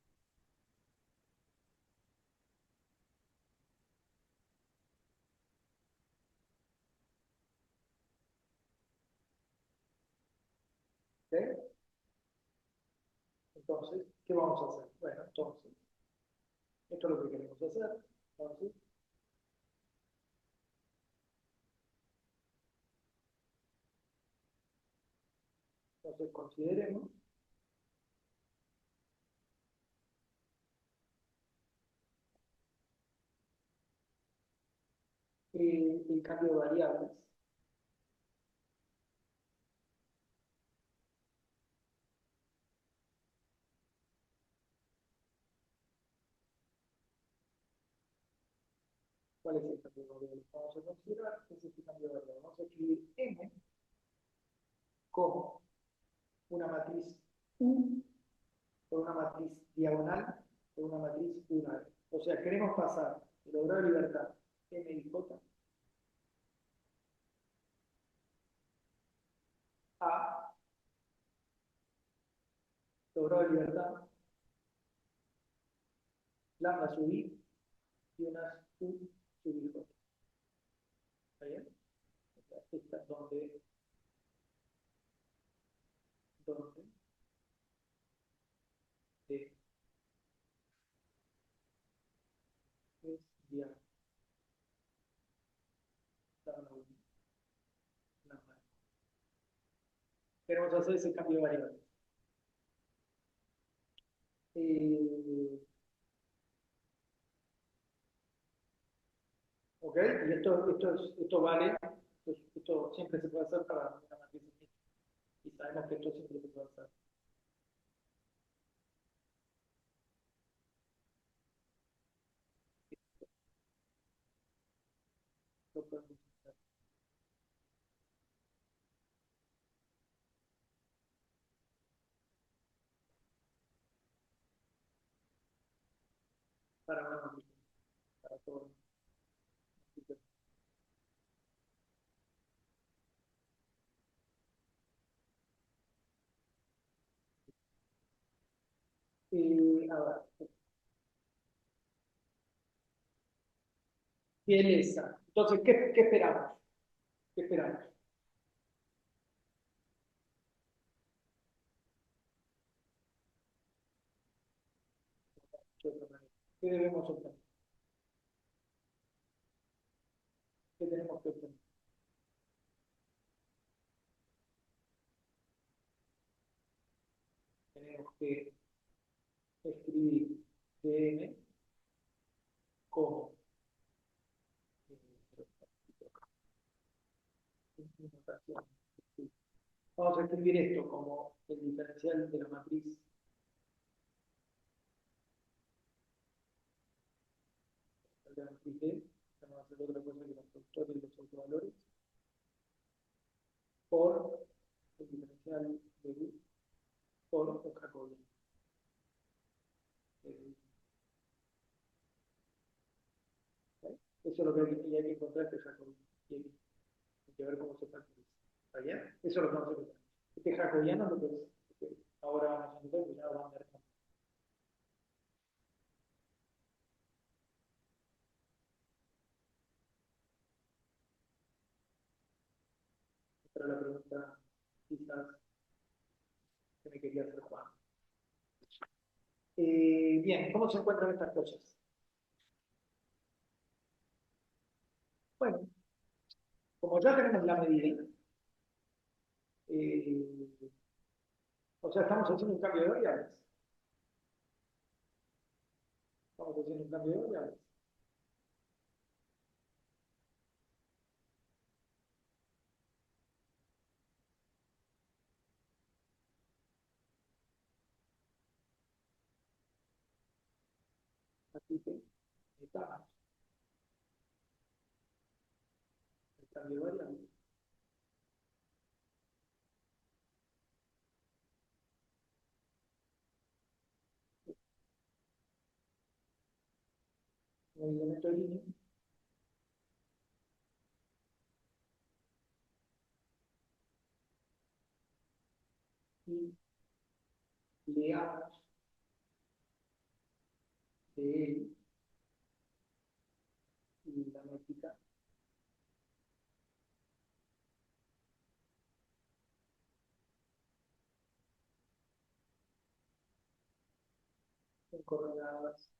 ¿Ok? Entonces, ¿qué vamos a hacer? Bueno, entonces, esto es lo que queremos hacer. Entonces consideremos el cambio de variables. ¿Cuál es el cambio de variables? Vamos a considerar que es este cambio de variables. Vamos a escribir M como una matriz U por una matriz diagonal de una matriz 1. O sea, queremos pasar el logrado de libertad M y J a logrado de libertad lambda sub I y unas U sub I J. ¿Está bien? O sea, esta es donde D es diagonal lambda 1 lambda. Queremos hacer ese cambio de variables. ¿Ok? Y esto vale, esto siempre se puede hacer para una matriz mixta. Y sabemos que esto siempre se puede hacer. Lo podemos hacer para una matriz, para todo. A ver, belleza. Entonces, ¿qué esperamos? ¿Qué esperamos? ¿Qué debemos obtener? ¿Qué tenemos que obtener? Tenemos que escribir dm como notación. Vamos a escribir esto como el diferencial de la matriz de la matriz D. Vamos a hacer otra cosa que los factores y los autovalores por el diferencial de U por un jacobiano. Eso es lo que hay que encontrar este jacobiano. Y hay que ver cómo se factoriza. ¿Está bien? Eso es lo que vamos a encontrar. Este jacobiano es lo que ahora vamos a encontrar, que ya lo vamos a ver. Esta era la pregunta quizás que me quería hacer Juan. Bien, ¿cómo se encuentran estas cosas? Bueno, como ya tenemos la medida, eh, o sea, estamos haciendo un cambio de variables. Estamos haciendo un cambio de variables. Así que necesitamos el cambio de variables. Un elemento de línea y leamos de él y la métrica en coordenadas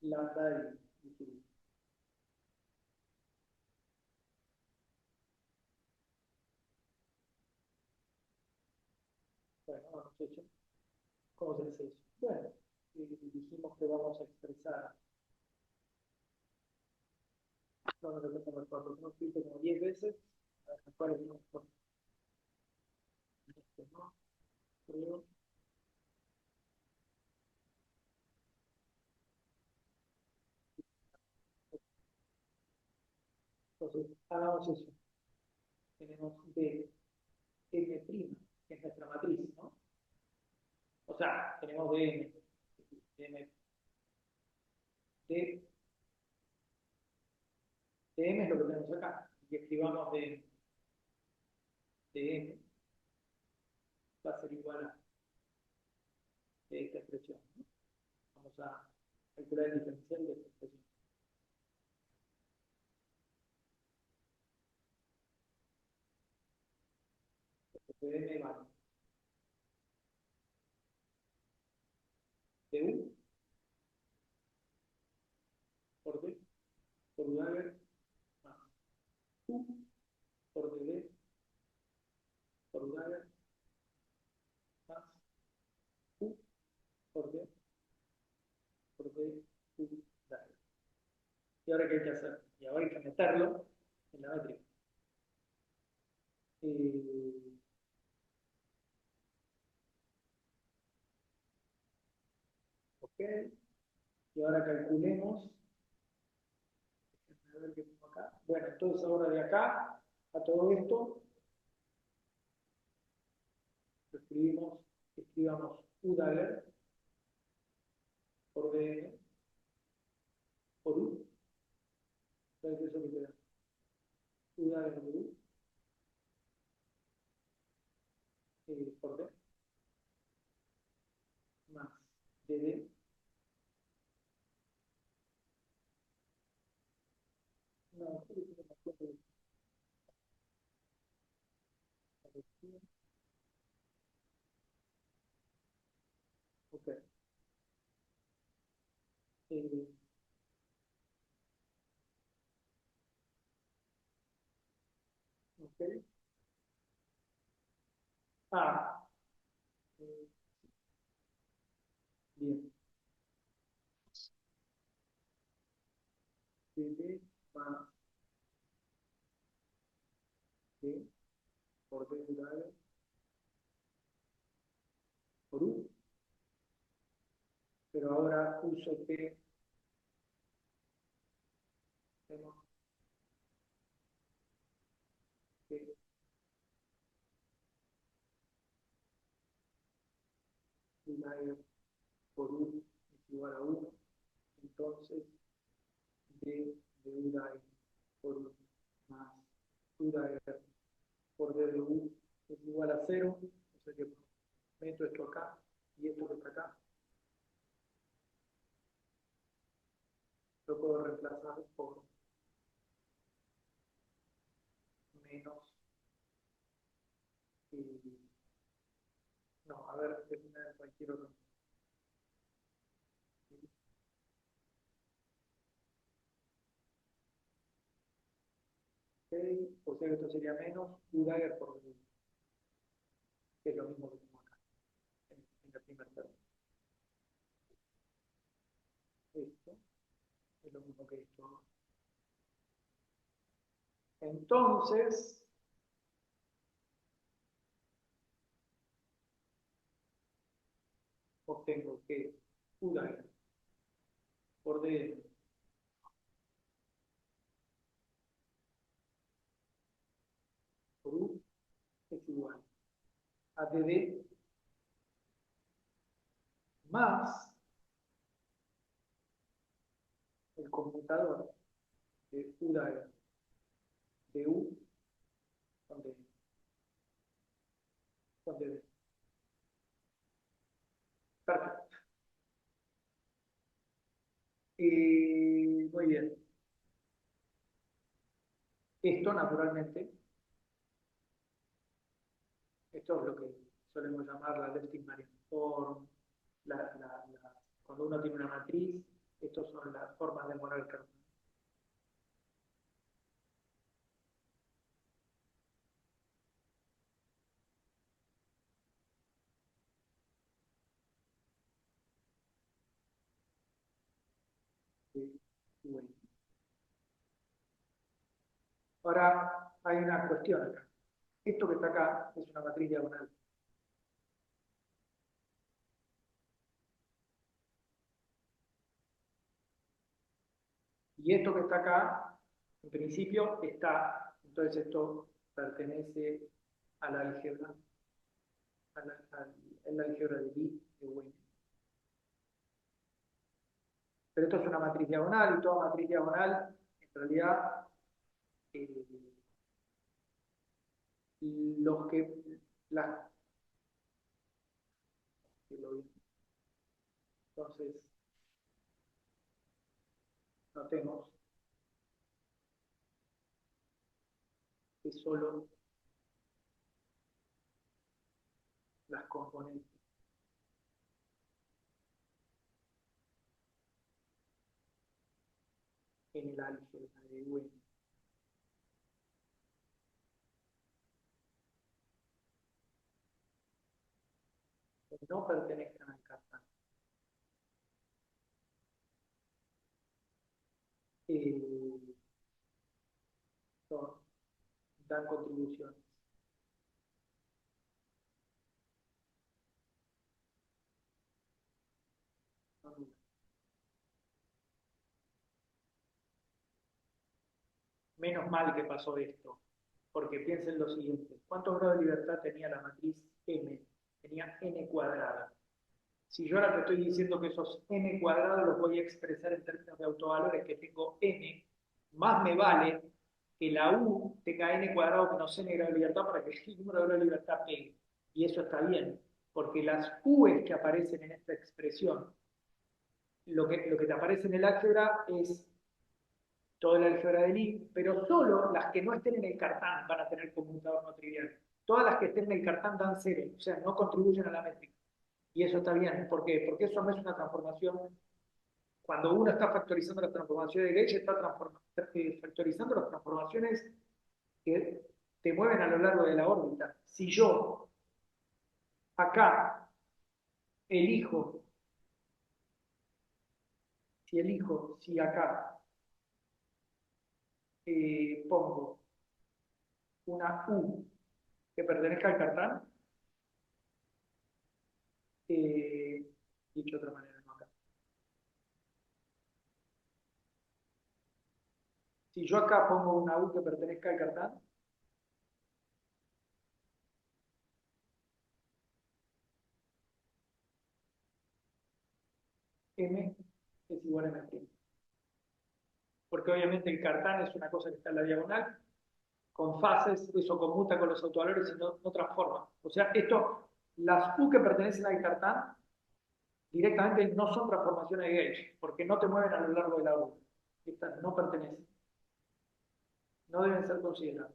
lambda y su. Bueno, vamos a hecho. ¿Cómo se hace eso? Bueno, dijimos que vamos a expresar. No nos repetamos el cuatro, no escrito como 10 veces, a las cuales no por esto, ¿no? Creo. Entonces, hagamos eso. Tenemos de M', que es nuestra matriz, ¿no? O sea, tenemos DM, DM, D, DM es lo que tenemos acá, y escribamos DM va a ser igual a esta expresión, ¿no? Vamos a calcular el diferencial de esta expresión. DM vale du por D por Dagger más U por DD por Dagger más U por D por D U Dagger. ¿Y ahora qué hay que hacer? Y ahora hay que meterlo en la métrica. Ok. Y ahora calculemos. A ver qué tengo acá. Bueno, entonces ahora de acá a todo esto lo escribamos U Dagger por DN por U. ¿Sabes qué es eso que te da? U Dagger por U por D más DD. No, creo que no me acuerdo de esta. Ok. Eh, ok. Ah, eh, bien. DD más D por D U Dagger por U. Pero ahora uso que tenemos que U Dagger por U es igual a 1. Entonces, de U Dagger por U más U Dagger por D de U es igual a 0. O sea que meto esto acá y esto que está acá. Lo puedo reemplazar por menos. No, a ver, termina de cualquier otro. Okay. O sea que esto sería menos U Dagger por D, que es lo mismo que tengo acá, en el primer término. Esto es lo mismo que esto. Entonces, obtengo que U Dagger por D por U es igual a DD más el conmutador de U Dagger de U con D. Con DD. Perfecto. Muy bien. Esto, naturalmente, esto es lo que solemos llamar la left-invariant form. Cuando uno tiene una matriz, estas son las formas de Monod-Kernel. Bueno. Ahora hay una cuestión acá. Esto que está acá es una matriz diagonal. Y esto que está acá, en principio, está, entonces esto pertenece a la álgebra el álgebra de Lie de Wien. Pero esto es una matriz diagonal y toda matriz diagonal, en realidad, eh, los que, las, entonces, notemos que solo las componentes en el álgebra de Wien que no pertenezcan al Cartán eh, son, dan contribuciones. No nulas. Menos mal que pasó esto, porque piensen lo siguiente, ¿cuántos grados de libertad tenía la matriz M? Tenía n cuadrada. Si yo ahora te estoy diciendo que esos n cuadrados los voy a expresar en términos de autovalores que tengo n, más me vale que la u tenga n cuadrado menos n grado de libertad para que el número de grados de libertad pegue. Y eso está bien, porque las u's que aparecen en esta expresión, lo que te aparece en el álgebra es toda la álgebra de Lie, pero solo las que no estén en el cartán van a tener conmutador no trivial. Todas las que estén en el cartán dan cero, o sea, no contribuyen a la métrica. Y eso está bien. ¿Por qué? Porque eso no es una transformación. Cuando uno está factorizando las transformaciones de Gauge, está factorizando las transformaciones que te mueven a lo largo de la órbita. Si yo acá elijo, si acá pongo una U que pertenezca al cartán, dicho de otra manera, no acá. Si yo acá pongo una U que pertenezca al cartán, M es igual a M'. Porque obviamente el cartán es una cosa que está en la diagonal, con fases, eso conmuta con los autovalores y no transforma. O sea, las U que pertenecen al cartán directamente no son transformaciones de Gauge, porque no te mueven a lo largo de la U. Estas no pertenecen, no deben ser consideradas.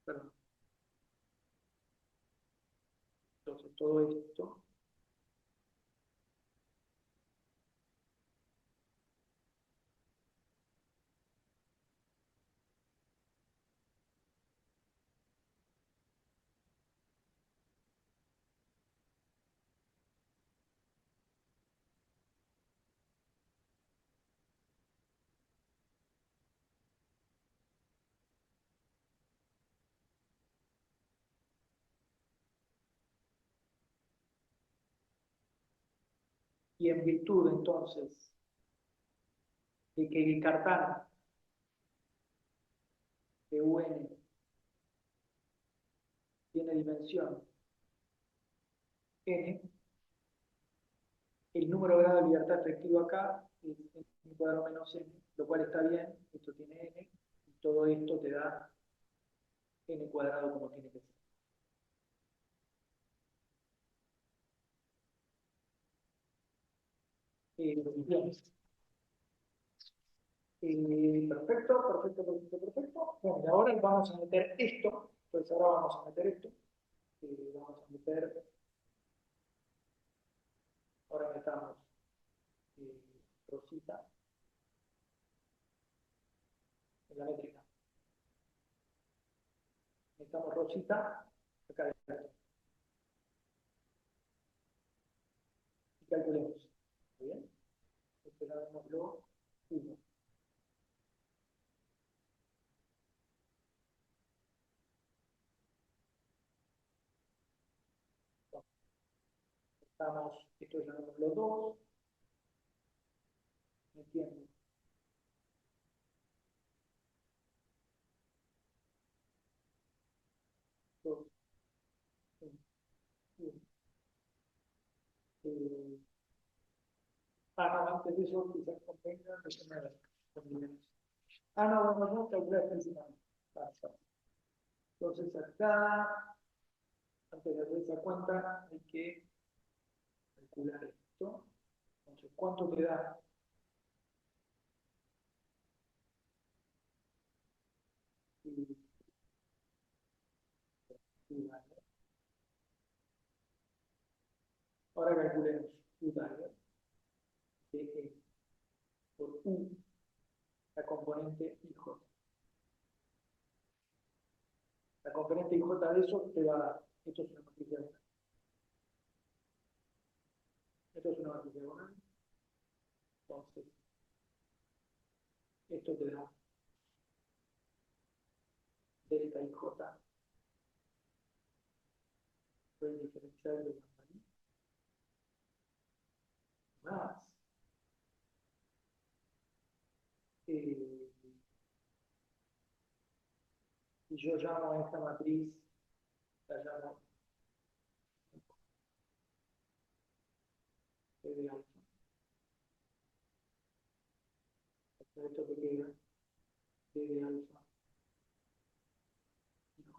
Perdón. Entonces, todo esto y en virtud entonces de que el cartán de UN tiene dimensión n, el número de grado de libertad efectivo acá es n cuadrado menos n, lo cual está bien, esto tiene n, y todo esto te da n cuadrado como tiene que ser. Bien. Perfecto. Bueno, y ahora vamos a meter esto, pues ahora vamos a meter esto, vamos a meter, ahora metamos eh, Rosita en la métrica. Metamos Rosita acá adentro y calculemos. ¿Está bien? Esperámoslo 1. Estamos, esto llamémoslo 2, ¿me entienden? 2, 1. No, antes de eso quizás convenga que se me combinemos. No, bueno, no, calcular principalmente. Entonces acá, antes de hacer esa cuenta, hay que calcular esto. Entonces, ¿cuánto te da? Y, vale. Ahora calculemos U value de E por U, la componente IJ. La componente IJ de eso te va a dar. Esto es una matriz diagonal. Esto es una matriz diagonal. Entonces, esto te da delta IJ, el diferencial de la matriz, más eh, y yo llamo a esta matriz, la llamo E de alfa. Esto que queda, D de alfa, IJ,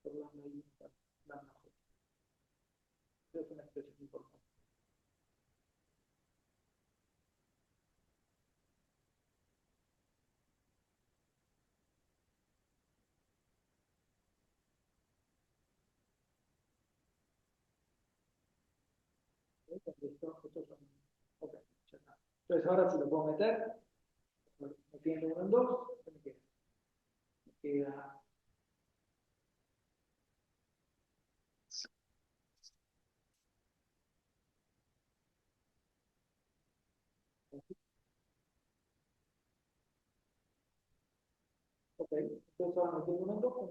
por lambda I, lambda J. Esta es una expresión importante. Esto son, ok, ya está. Entonces ahora si lo puedo meter, metiendo 1 en 2, ¿qué me queda? Me queda ok, entonces ahora metiendo 1 en 2, ¿qué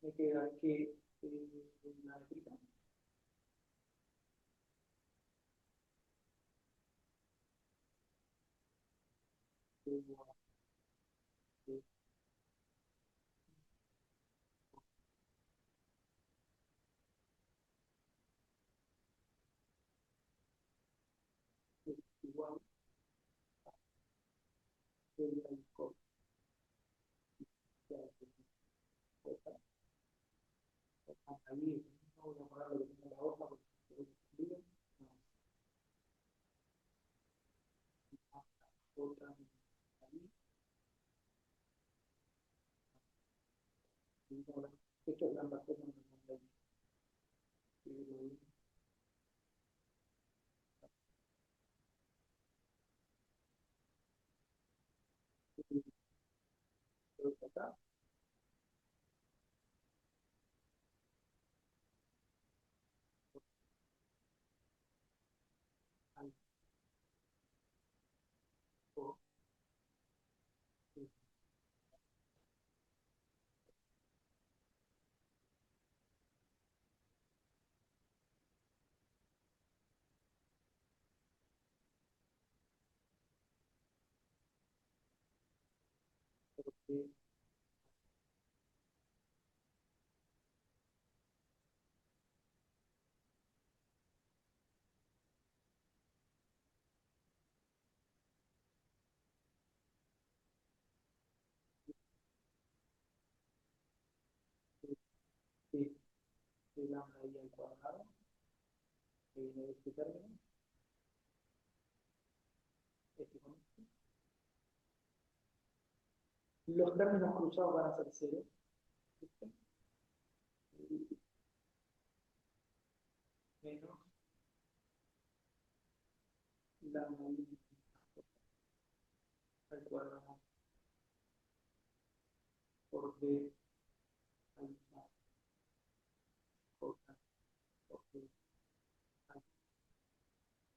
me queda? Me queda que la métrica es igual a delta I cos ahí, no voy a poner lo que tengo en la hoja porque se ve escondido, otra ahí, y ahora, esto es la razón de la acá, al por porque de lambda I al cuadrado, que viene de este término, este con este. Los términos cruzados van a ser 0, ¿viste? Menos lambda I al cuadrado por D alfa J por D alfa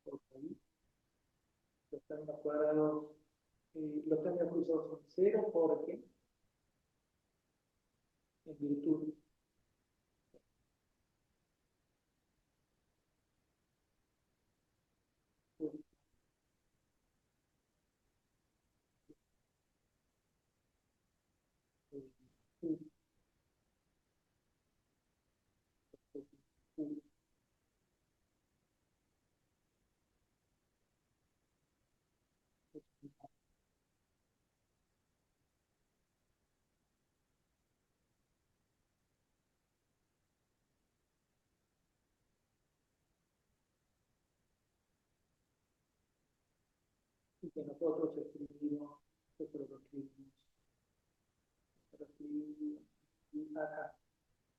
por I. Los términos cuadrados, los términos cruzados son 0 porque, en virtud U, U, y que nosotros escribimos, nosotros lo escribimos, y acá,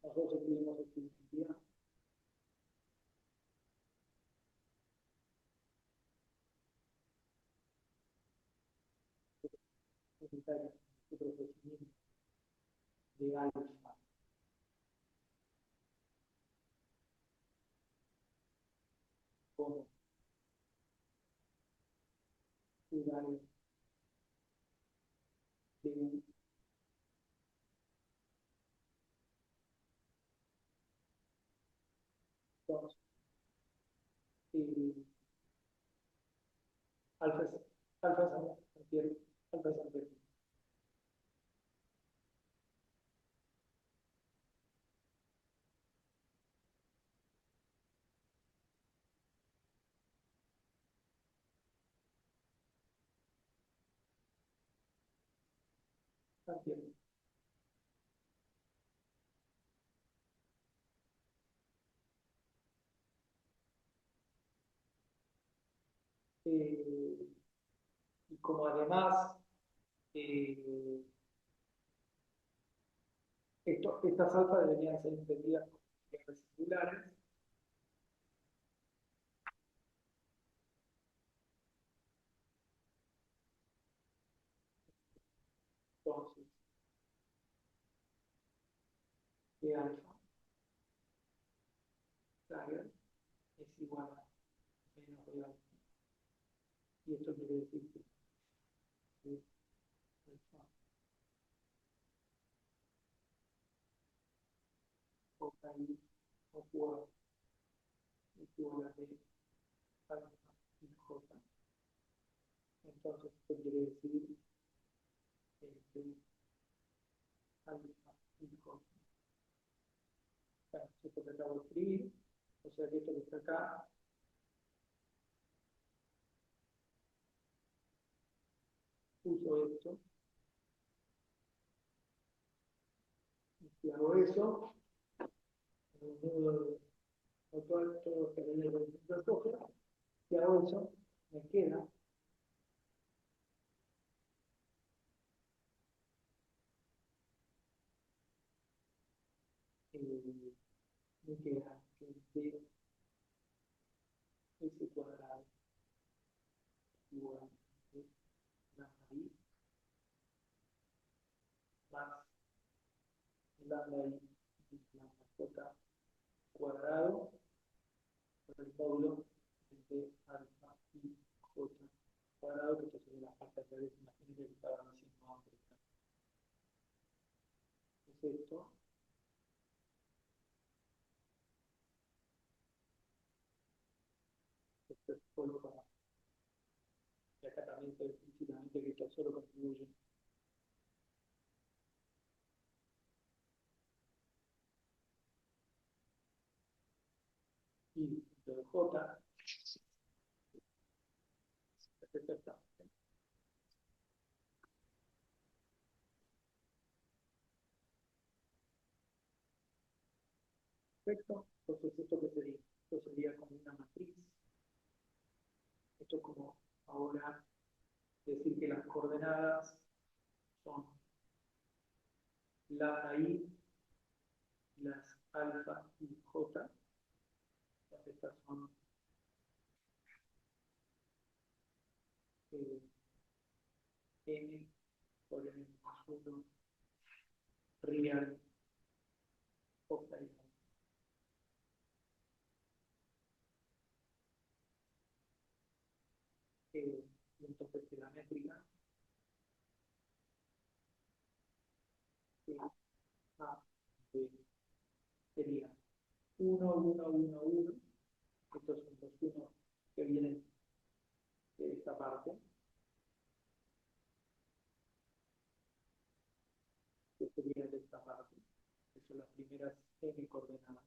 nosotros escribimos escribir, necesario este procedimiento de alfa, como plural de un, dos, eh, alfa, alfa Santiago, alfa Santiago, Santiago. Eh, y como además eh, estas alfas deberían ser entendidas como variables singulares, entonces de alfa carga es igual a menos de alfa. Y esto quiere decir que alfa o KI o QA igual a B alfa y J. Entonces esto quiere decir que alfa y J. Bueno, esto que acabo de escribir, o sea que esto que está acá uso esto, y si hago eso, en el nudo actual, todo que le recoge, si hago eso, me queda eh, me queda que D S cuadrado igual a lambda I más lambda I lambda J cuadrado por el módulo de alfa I J cuadrado, que esto sería la falta de vez, imagínense que estaba diciendo antes. Es esto, esto es solo para, y acá también se ve explícitamente que esto solo contribuye. Y lo de J, perfecto. Perfecto. Entonces, ¿esto qué sería? Esto sería como una matriz. Esto es como ahora decir que las coordenadas son lambda I, las alfa y j. Estas son n por n más 1 real offline. Entonces, que la métrica A de sería 1, 1, 1, 1. Estos son los unos que vienen de esta parte, que sería de esta primeras n coordenadas.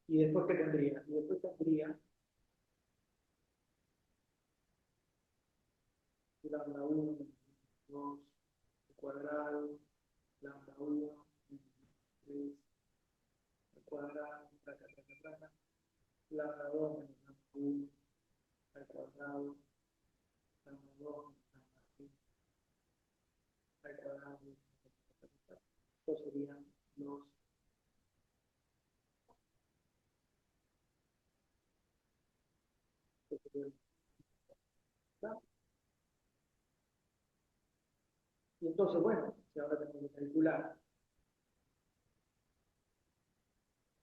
Y después, ¿qué tendría? Y después tendría lambda 1, 2 al cuadrado, lambda 1, 3 al cuadrado, lambda 2 menos lambda 1 al cuadrado, lambda 2 menos lambda 3 al cuadrado. Estos serían los y entonces, bueno, si ahora tenemos que calcular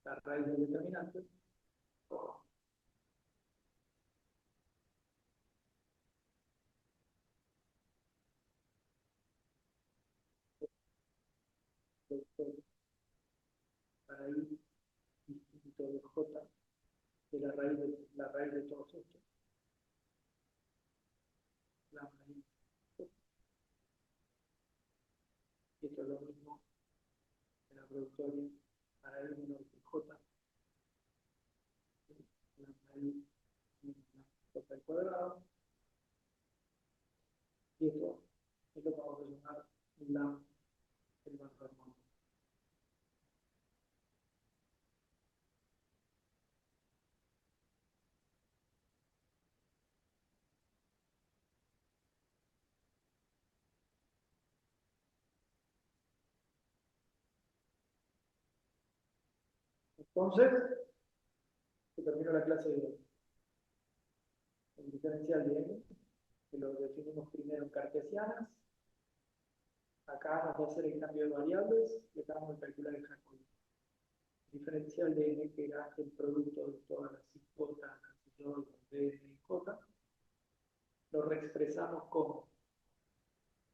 la raíz del determinante, la raíz distinto de j de la raíz de todos estos, la raíz. Y esto es lo mismo en la productoria para I menor que j, la raíz de j al cuadrado. Y esto es lo que vamos a llamar el marco armónico. Entonces, se terminó la clase de el diferencial de n, que lo definimos primero en cartesianas. Acá vamos a hacer el cambio de variables y acá vamos a calcular el Jacobi. Diferencial de n, que era el producto de todas las i j, las i d, n y j, lo reexpresamos como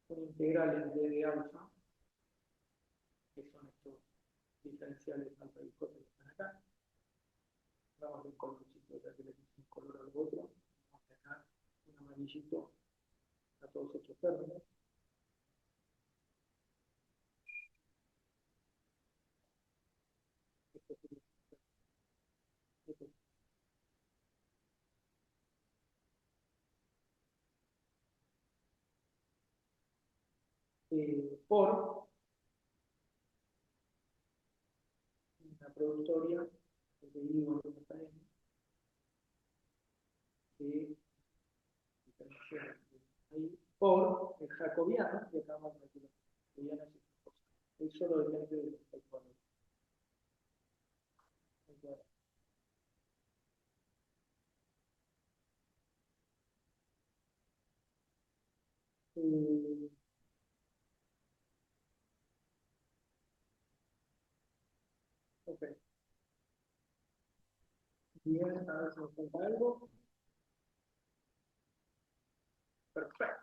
un integral en d de alfa, que son estos diferenciales alfa y j que están acá. Vamos a un colorcito, ya que le puse un color al otro. Vamos a dejar un amarillito a todos estos términos. Por una productoria de I igual a n de diferencial ahí por el jacobiano, y acá vamos a decir el jacobiano es esta cosa. Él solo depende del cuadrado. Ok. Bien, a ver si nos falta algo. Perfecto.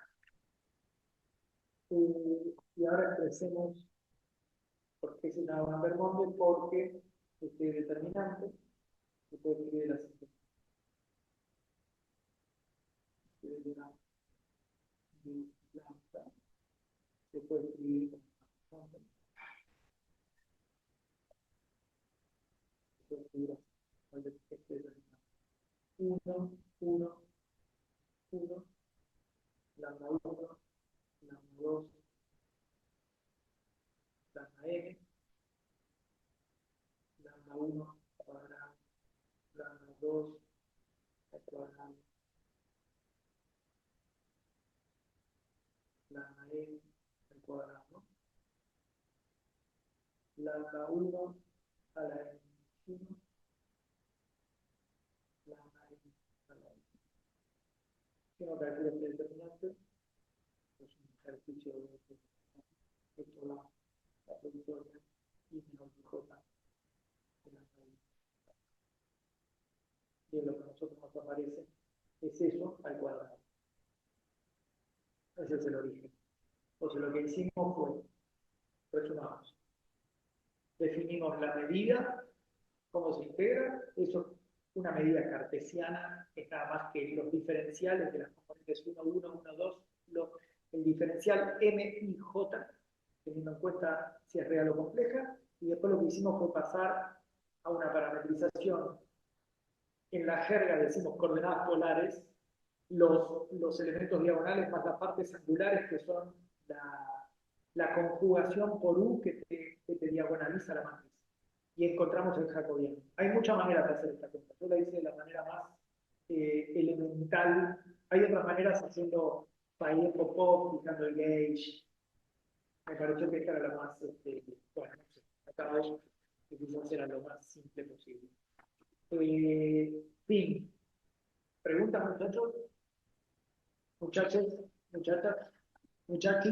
Y ahora expresemos por qué se llama Van der Monde, porque este determinante se puede escribir de la siguiente manera. De lambda se puede escribir como se puede escribir así. Este determinante. 1, 1, 1, lambda 1, lambda 2, lambda n, lambda 1 cuadrado, lambda 2 al cuadrado, lambda n al cuadrado, lambda 1 a la n1, lambda n a la n. Si no calculo este determinante, es un ejercicio de esto la productoria y menor que j de la raíz. Y lo que a nosotros nos aparece es eso al cuadrado. Ese es el origen. Entonces lo que hicimos fue, resumamos, definimos la medida, cómo se integra, eso una medida cartesiana, que es nada más que los diferenciales de las componentes 1, 1, 1, 2, el diferencial m y j, teniendo en cuenta si es real o compleja, y después lo que hicimos fue pasar a una parametrización. En la jerga decimos coordenadas polares, los elementos diagonales más las partes angulares, que son la conjugación por U que te diagonaliza la matriz. Y encontramos el jacobiano. Hay muchas maneras de hacer esta cuenta. Yo la hice de la manera más elemental. Hay otras maneras haciendo Popov, fijando el gauge. Me pareció que esta era la más, bueno, no sé, acá hoy quizás era lo más simple posible. Fin. ¿Preguntas, muchachos? Muchachos, muchachas, muchachos.